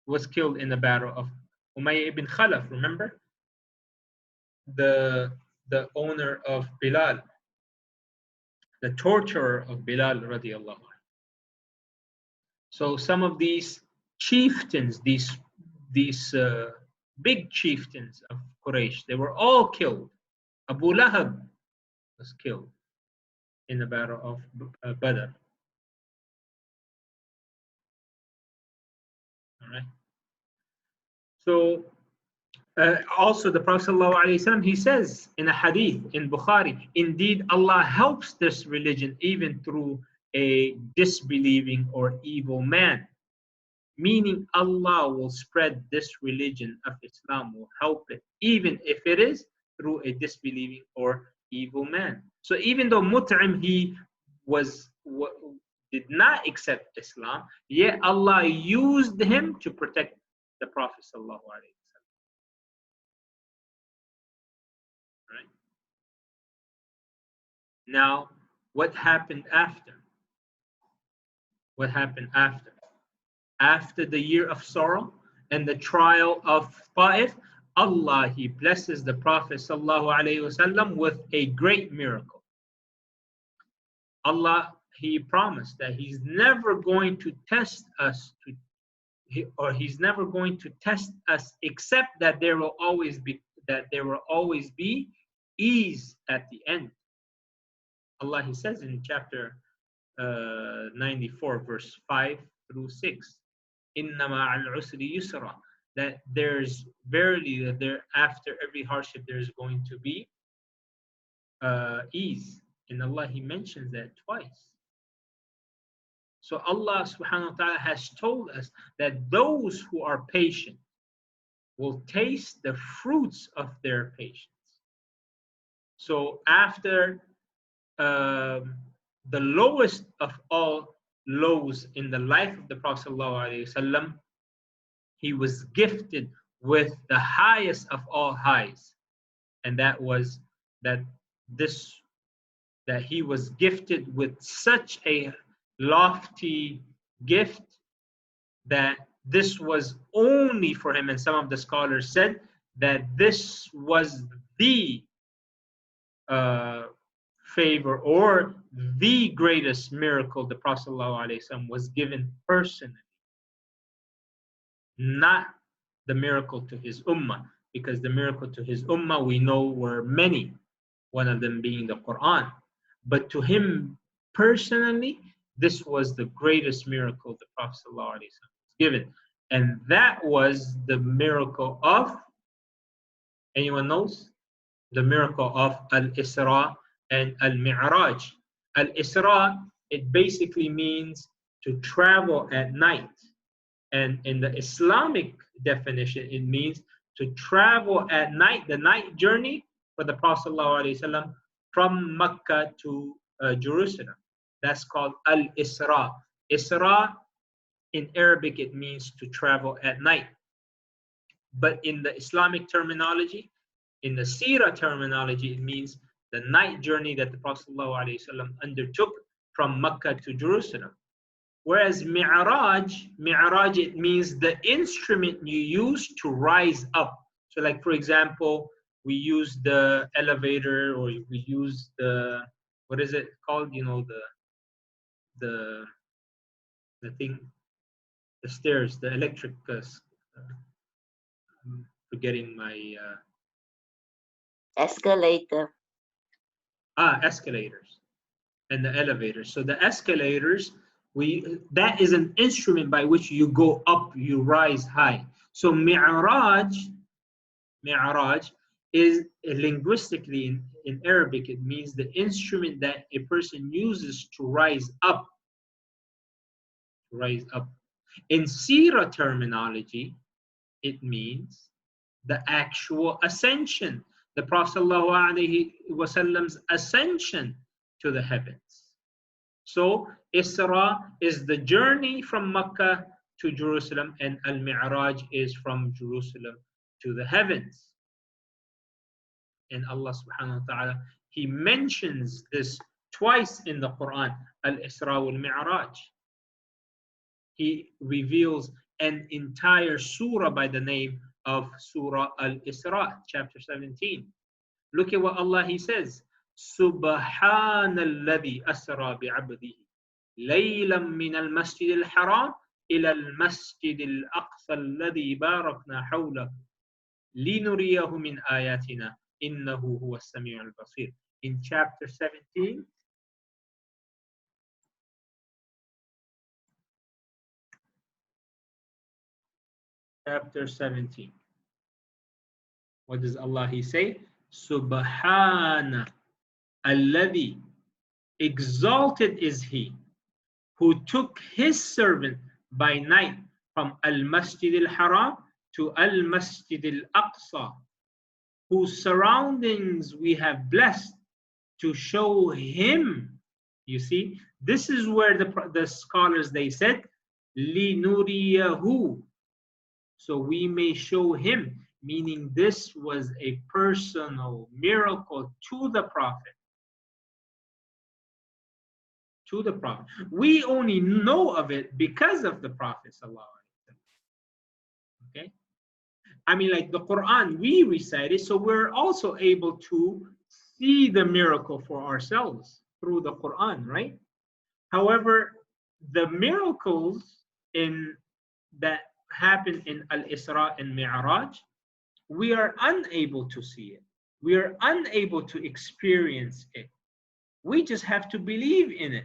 was killed in the Battle of Umayyah ibn Khalaf, remember? The owner of Bilal, the torturer of Bilal radiallahu anhu. So some of these chieftains, these big chieftains of Quraysh, they were all killed. Abu Lahab was killed in the Battle of Badr. All right. So also the Prophet ﷺ, he says in a hadith in Bukhari, indeed Allah helps this religion even through a disbelieving or evil man. Meaning Allah will spread this religion of Islam, will help it, even if it is through a disbelieving or evil man. So even though Mut'im, he did not accept Islam, yet Allah used him to protect the Prophet sallallahu alaihi wasallam. Right? Now, what happened after? What happened after? After the year of sorrow and the trial of Taif, Allah, he blesses the Prophet sallallahu alaihi wasallam with a great miracle. Allah, he promised that he's never going to test us he's never going to test us except that there will always be that there will always be ease at the end. Allah, He says in chapter 94, verse 5 through 6, Inna ma'al usri yusra, that there's verily that there after every hardship there's going to be ease. And Allah, He mentions that twice. So Allah subhanahu wa ta'ala has told us that those who are patient will taste the fruits of their patience. So after the lowest of all lows in the life of the Prophet ﷺ, he was gifted with the highest of all highs, and that was that he was gifted with such a lofty gift that this was only for him. And some of the scholars said that this was the favor or the greatest miracle the Prophet ﷺ was given personally, not the miracle to his ummah, because the miracle to his ummah we know were many, one of them being the Quran. But to him personally, this was the greatest miracle the Prophet ﷺ was given. And that was the miracle of, anyone knows? The miracle of Al-Isra and Al-Mi'raj. Al-Isra, it basically means to travel at night. And in the Islamic definition, it means to travel at night, the night journey for the Prophet ﷺ from Mecca to Jerusalem. That's called Al-Isra. Isra, in Arabic, it means to travel at night. But in the Islamic terminology, in the Seerah terminology, it means the night journey that the Prophet ﷺ undertook from Mecca to Jerusalem. Whereas Mi'raj, it means the instrument you use to rise up. So like, for example, we use the elevator, or we use the, what is it called? You know, the thing, the stairs, the electric, I'm forgetting my... escalator. Escalators and the elevators. So the escalators, that is an instrument by which you go up, you rise high. So Mi'raj is linguistically in Arabic, it means the instrument that a person uses to rise up. In Seerah terminology, it means the actual ascension, the Prophet ﷺ's ascension to the heavens. So Isra is the journey from Mecca to Jerusalem, and Al-Mi'raj is from Jerusalem to the heavens. And Allah subhanahu wa ta'ala, He mentions this twice in the Quran, Al-Isra wal-Mi'raj. He reveals an entire surah by the name of Surah Al-Isra, chapter 17. Look at what Allah, He says, Subhanalladhi asra bi'abdihi laylan min al-masjid al-haram ila al-masjid al-aqsa alladhi barakna hawlahu linuriyahu min ayatina innahu huwa as-sami'u al-basir. In chapter 17, what does Allah, He say? Subhana alladhi, exalted is He who took His servant by night from Al-Masjid al-Haram to Al-Masjid al-Aqsa, whose surroundings we have blessed to show Him. You see, this is where the scholars, they said, لِنُرِيَهُ, so we may show Him, meaning this was a personal miracle to the Prophet. To the Prophet. We only know of it because of the Prophet. Okay? I mean, like the Quran, we recite it, so we're also able to see the miracle for ourselves through the Quran, right? However, the miracles that happen in Al-Isra and Mi'raj, we are unable to see it. We are unable to experience it. We just have to believe in it.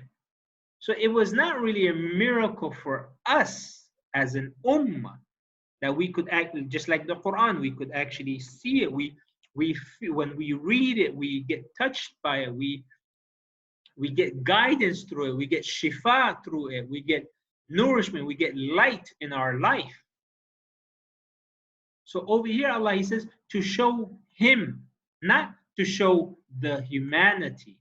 So it was not really a miracle for us as an ummah that we could actually, just like the Quran, we could actually see it. We feel, when we read it, we get touched by it. We get guidance through it. We get shifa through it. We get nourishment. We get light in our life. So over here, Allah, He says, to show Him, not to show the humanity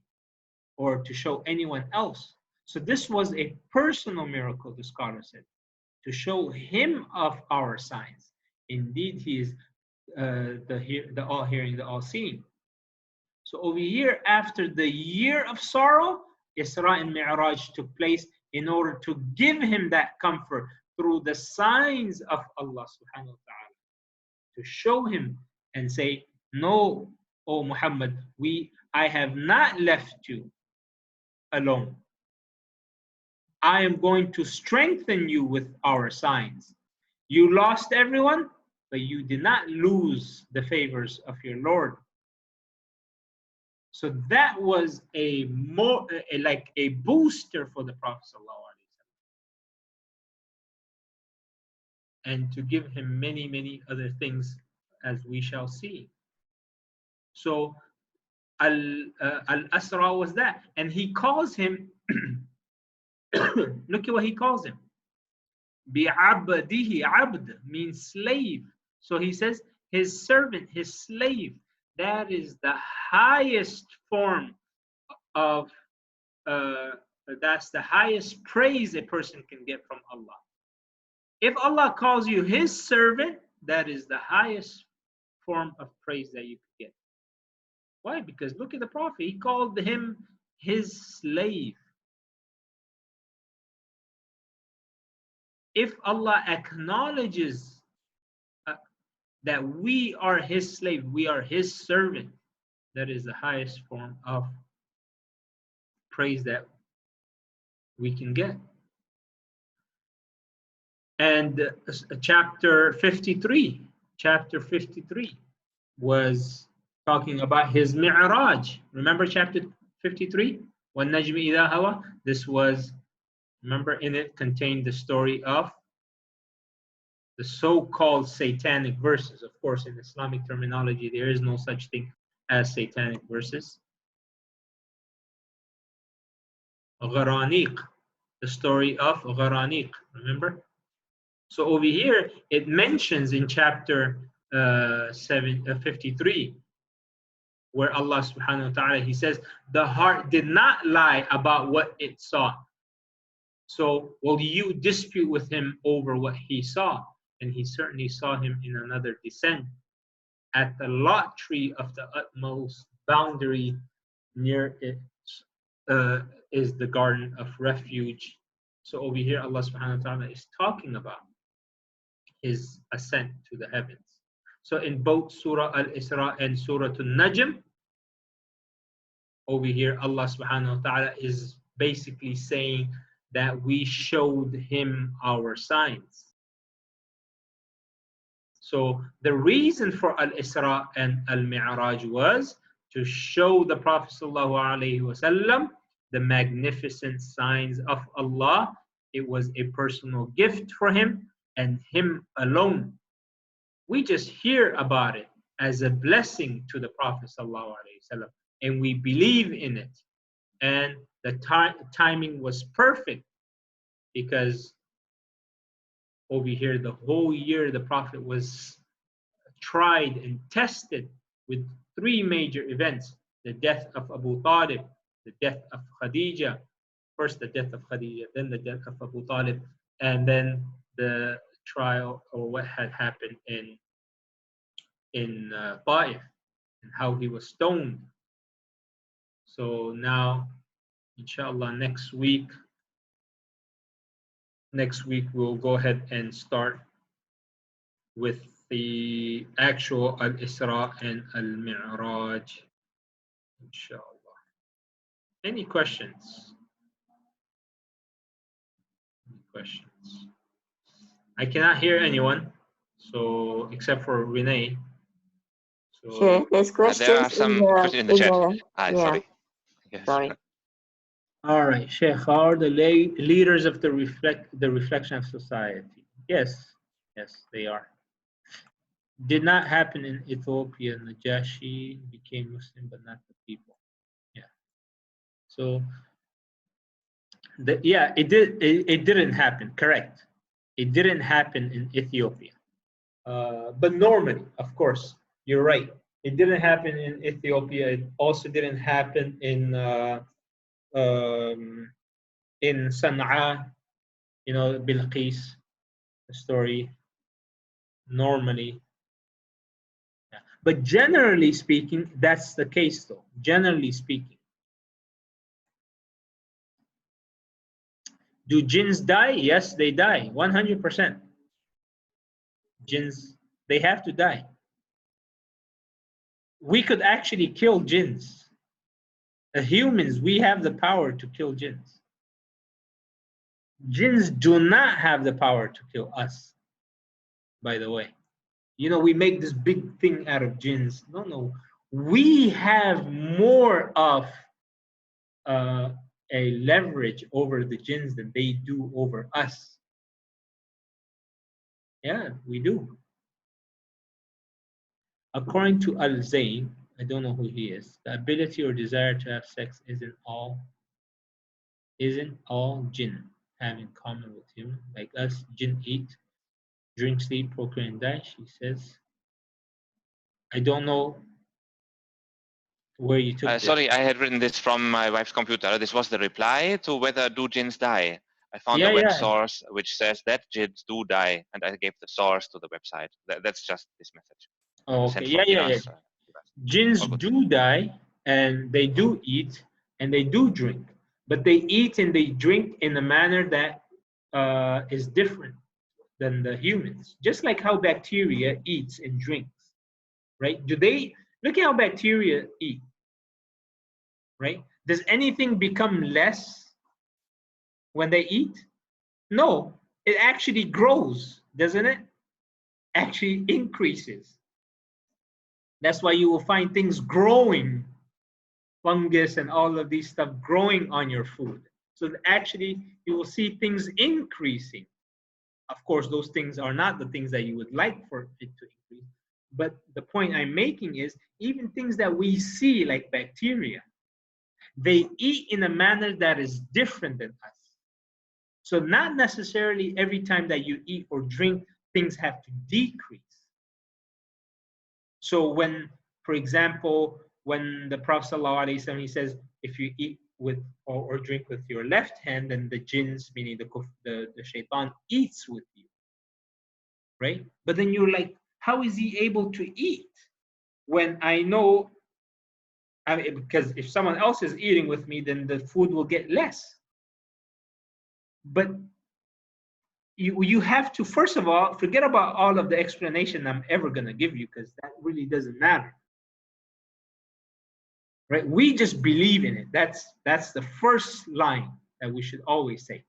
or to show anyone else. So this was a personal miracle, the scholar said, to show Him of our signs. Indeed, He is the all-hearing, the all-seeing. So over here, after the year of sorrow, Isra and Mi'raj took place in order to give him that comfort through the signs of Allah subhanahu wa ta'ala, to show him and say, no, O Muhammad, I have not left you alone. I am going to strengthen you with our signs. You lost everyone, but you did not lose the favors of your Lord. So that was like a booster for the Prophet ﷺ, and to give him many, many other things, as we shall see. So Al-Asra was that, and he calls him. Look at what he calls him. Bi'abdihi, abd means slave. So he says his servant, his slave. That is the highest form of, that's the highest praise a person can get from Allah. If Allah calls you His servant, that is the highest form of praise that you could get. Why? Because look at the Prophet. He called him his slave. If Allah acknowledges that we are His slave, we are His servant, that is the highest form of praise that we can get. And chapter 53 was talking about his Mi'raj. Remember chapter 53? وَالنَّجْمِ إِذَا هَوَى. This was, remember, in it contained the story of the so-called satanic verses. Of course, in Islamic terminology, there is no such thing as satanic verses. Gharaniq, the story of Gharaniq, remember? So over here, it mentions in chapter 53, where Allah subhanahu wa ta'ala, He says, the heart did not lie about what it saw. So will you dispute with him over what he saw? And he certainly saw him in another descent. At the lot tree of the utmost boundary near it is the garden of refuge. So over here, Allah subhanahu wa ta'ala is talking about his ascent to the heavens. So in both Surah Al-Isra and Surah Al-Najm, over here, Allah subhanahu wa ta'ala is basically saying that we showed him our signs. So the reason for Al-Isra and Al-Mi'raj was to show the Prophet ﷺ the magnificent signs of Allah. It was a personal gift for him and him alone. We just hear about it as a blessing to the Prophet ﷺ, and we believe in it. And the timing was perfect, because over here, the whole year, the Prophet was tried and tested with three major events: the death of Abu Talib, the death of Khadija, first the death of Khadija, then the death of Abu Talib, and then the trial, or what had happened in Taif, and how he was stoned. So now, inshallah, next week we'll go ahead and start with the actual Al-Isra and Al-Mi'raj, inshallah. Any questions? Any questions? I cannot hear anyone, so except for Renee. So There's There are questions in some questions in the chat. yeah. Sorry. Yes. Sorry. all right, Sheikh, how are the leaders of the reflection of society? Yes, yes, they are. Did not happen in Ethiopia. Najashi became Muslim, but not the people. Yeah. So yeah, it did. It didn't happen. Correct. It didn't happen in Ethiopia. But normally, of course, you're right. It didn't happen in Ethiopia. It also didn't happen in Sana'a. You know, Bilqis, the story. Normally, yeah. But generally speaking, that's the case, though. Generally speaking, do jinns die? Yes, they die. 100%. Jinns, they have to die. We could actually kill jinns. Humans, we have the power to kill jinns. Jinns do not have the power to kill us, by the way. You know, we make this big thing out of jinns. No, no. We have more of a leverage over the jinns than they do over us. Yeah, we do. According to Al-Zayn, I don't know who he is, the ability or desire to have sex isn't all jinn have in common with human. Like us, jinn eat, drink, sleep, procreate, and die. She says, I don't know where you took this. Sorry, I had written this from my wife's computer. This was the reply to whether do jinns die. I found Yeah, a web yeah. source which says that jinns do die, and I gave the source to the website. That's just this message. Oh, okay. Sent Yeah, from yeah, yeah. Iran's, Jinns do die, and they do eat, and they do drink. But they eat and they drink in a manner that is different than the humans. Just like how bacteria eats and drinks, right? Do they look at how bacteria eat, right? Does anything become less when they eat? No, it actually grows, doesn't it? Actually increases. That's why you will find things growing, fungus and all of these stuff growing on your food. So actually you will see things increasing. Of course, those things are not the things that you would like for it to increase. But the point I'm making is even things that we see like bacteria, they eat in a manner that is different than us. So not necessarily every time that you eat or drink, things have to decrease. So when, for example, when the Prophet ﷺ, he says, if you eat with or drink with your left hand, then the jinns, meaning the shaitan, eats with you, right? But then you're like, how is he able to eat when I know, I mean, because if someone else is eating with me, then the food will get less. But you have to, first of all, forget about all of the explanation I'm ever going to give you, because that really doesn't matter. Right? We just believe in it. That's the first line that we should always say.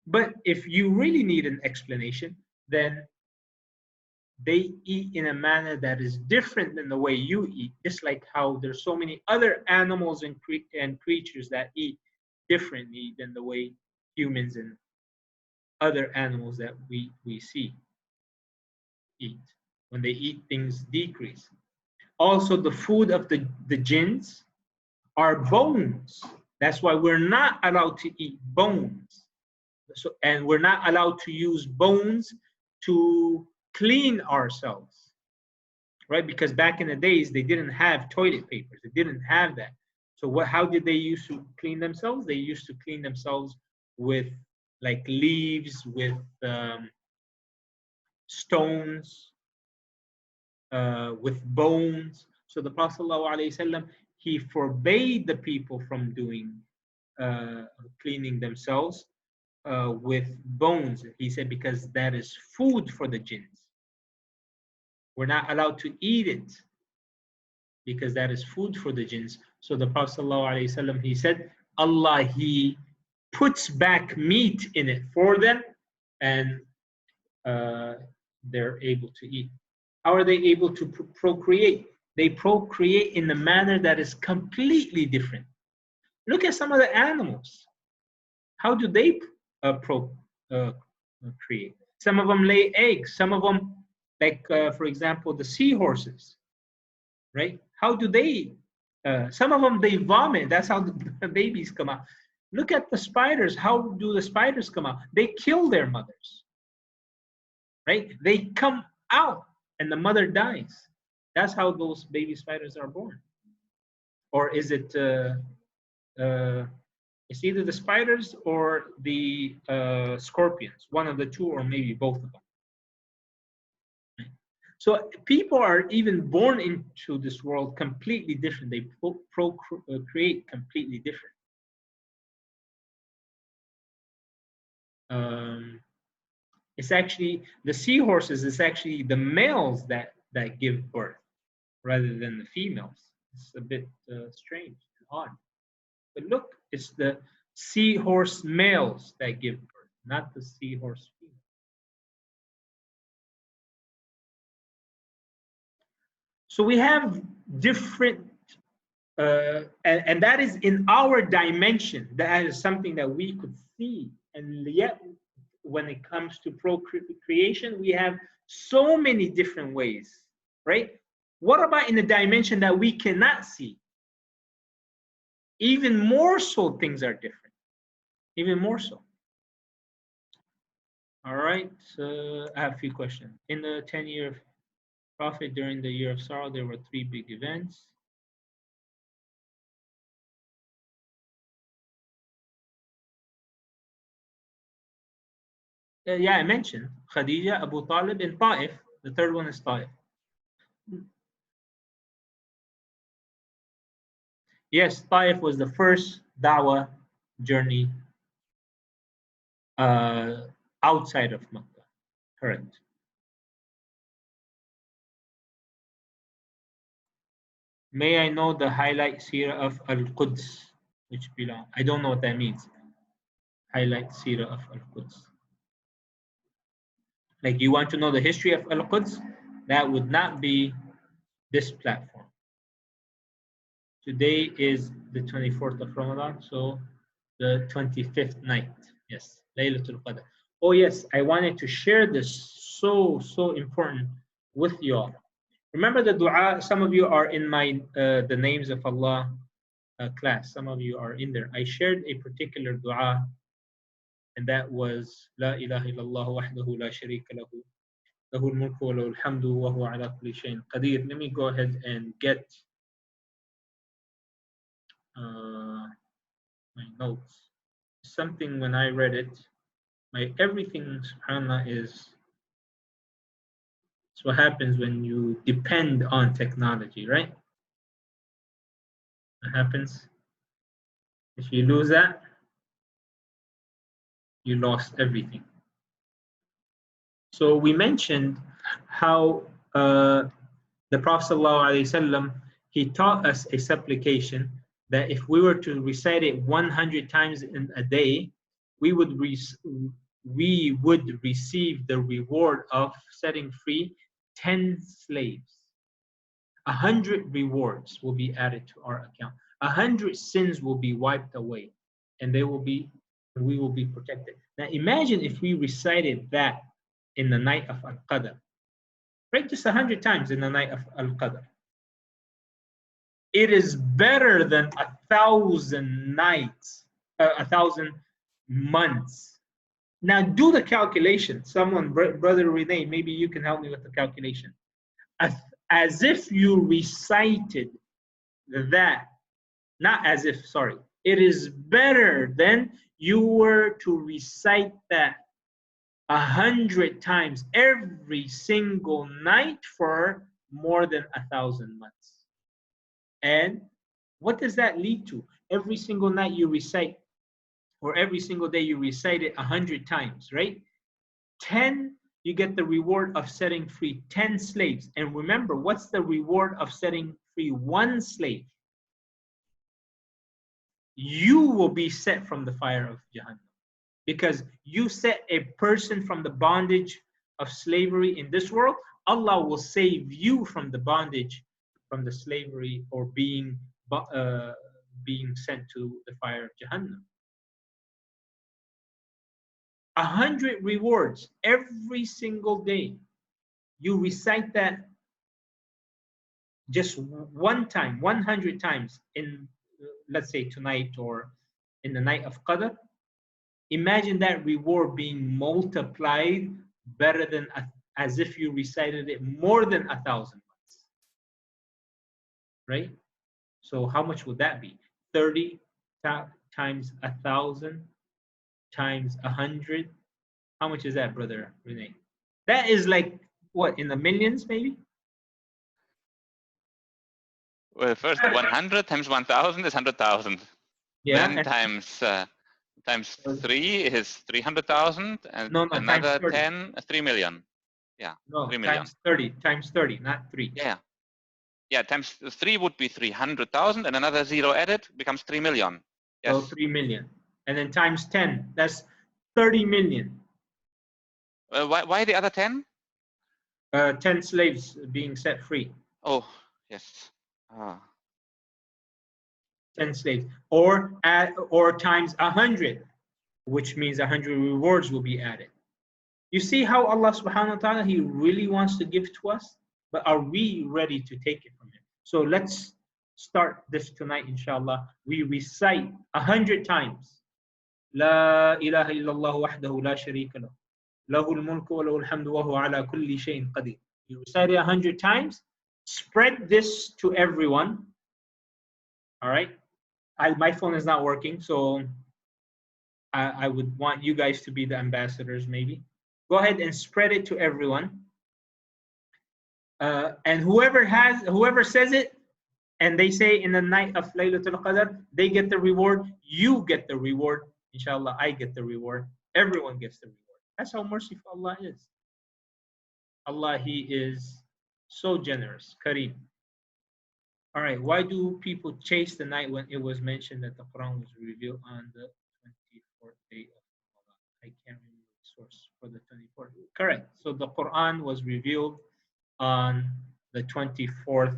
But if you really need an explanation, then they eat in a manner that is different than the way you eat, just like how there's so many other animals and creatures that eat differently than the way humans and other animals that we see eat. When they eat, things decrease. Also, the food of the jinns are bones. That's why we're not allowed to eat bones. So, and we're not allowed to use bones to clean ourselves, right? Because back in the days, they didn't have toilet papers. They didn't have that. So how did they used to clean themselves? They used to clean themselves with like leaves, with stones, with bones. So the Prophet ﷺ, he forbade the people from doing cleaning themselves with bones. He said, because that is food for the jinns. We're not allowed to eat it because that is food for the jinns. So the Prophet ﷺ, he said, Allah, he puts back meat in it for them, and they're able to eat. How are they able to procreate? they procreate in a manner that is completely different. Look at some of the animals. How do they procreate? Some of them lay eggs. Some of them, like for example, the seahorses, right? How do they? Some of them they vomit. That's how the babies come out. Look at the spiders. How do the spiders come out? They kill their mothers, right? They come out and the mother dies. That's how those baby spiders are born. Or is it? It's either the spiders or the scorpions, one of the two, or maybe both of them. So people are even born into this world completely different. They create completely different. It's actually the seahorses. It's actually the males that give birth rather than the females. It's a bit strange and odd. But look, it's the seahorse males that give birth, not the seahorse females. So we have different, and that is in our dimension. That is something that we could see. And yet, when it comes to procreation, we have so many different ways, right? What about in a dimension that we cannot see? Even more so, things are different. Even more so. All right, so I have a few questions. In the 10-year Prophet, during the year of sorrow, there were 3 big events. Yeah, I mentioned Khadija, Abu Talib, and Taif. The third one is Taif. Yes, Taif was the first dawah journey outside of Makkah. Correct. May I know the highlight seerah of Al-Quds, which belong? I don't know what that means. Highlight seerah of Al-Quds. Like, you want to know the history of Al-Quds? That would not be this platform. Today is the 24th of Ramadan, so the 25th night. Yes, Laylatul Qadr. Oh yes, I wanted to share this, so important with you all. Remember the dua? Some of you are in my the names of Allah class. Some of you are in there. I shared a particular dua, and that was La ilaha illallah wahdahu la sharika lahu, lahul mulku wa lahul hamdu wa huwa ala kulli shay'in qadir. Let me go ahead and get my notes. Something when I read it, my everything, subhanAllah, is. It's what happens when you depend on technology, right? What happens? If you lose that, you lost everything. So we mentioned how the Prophet ﷺ, he taught us a supplication that if we were to recite it 100 times in a day, we would receive the reward of setting free 10 slaves. 100 rewards will be added to our account. 100 sins will be wiped away, and we will be protected. Now imagine if we recited that in the night of Al-Qadr, right? Just 100 times in the night of Al-Qadr. It is better than 1,000 nights, 1,000 months. Now do the calculation. Someone, Brother Renee, maybe you can help me with the calculation. As if you recited that, not as if, sorry. It is better than you were to recite that 100 times every single night for more than 1,000 months. And what does that lead to? Every single night you recite, or every single day you recite it 100 times, right? 10, you get the reward of setting free 10 slaves. And remember, what's the reward of setting free 1 slave? You will be set from the fire of Jahannam, because you set a person from the bondage of slavery in this world. Allah will save you from the bondage from the slavery or being sent to the fire of Jahannam. 100 rewards every single day. You recite that just one time, 100 times in, let's say tonight or in the night of Qadr. Imagine that reward being multiplied better than as if you recited it more than 1,000 months. Right? So how much would that be? 30 times 1,000 times 100. How much is that, brother Renee? That is like what, in the millions maybe? Well, first 100 times 1,000 is 100,000. Yeah. Then times 3 is 300,000, and no, another times 30. 10, 3 million. Yeah, No, 3 million. times 30, not 3. Yeah, times 3 would be 300,000, and another 0 added becomes 3 million. Yes. So 3 million. And then times 10, that's 30 million. Why the other 10? 10 slaves being set free. Oh, yes. 10 slaves. Or times 100, which means 100 rewards will be added. You see how Allah subhanahu wa ta'ala, He really wants to give to us, but are we ready to take it from Him? So let's start this tonight, inshallah. We recite 100 times. La ilaha illallah wahdahu la sharika lahu. Lahul mulku wa lahul hamdu wa huwa ala kulli shay'in qadir. You recite it 100 times. Spread this to everyone. All right. My phone is not working, so I would want you guys to be the ambassadors, maybe. Go ahead and spread it to everyone. And whoever says it, and they say in the night of Laylatul Qadr, they get the reward. You get the reward. Inshallah, I get the reward. Everyone gets the reward. That's how merciful Allah is. Allah, He is so generous. Kareem. All right, why do people chase the night when it was mentioned that the Quran was revealed on the 24th day of Ramadan? I can't remember the source for the 24th. Correct. So the Quran was revealed on the 24th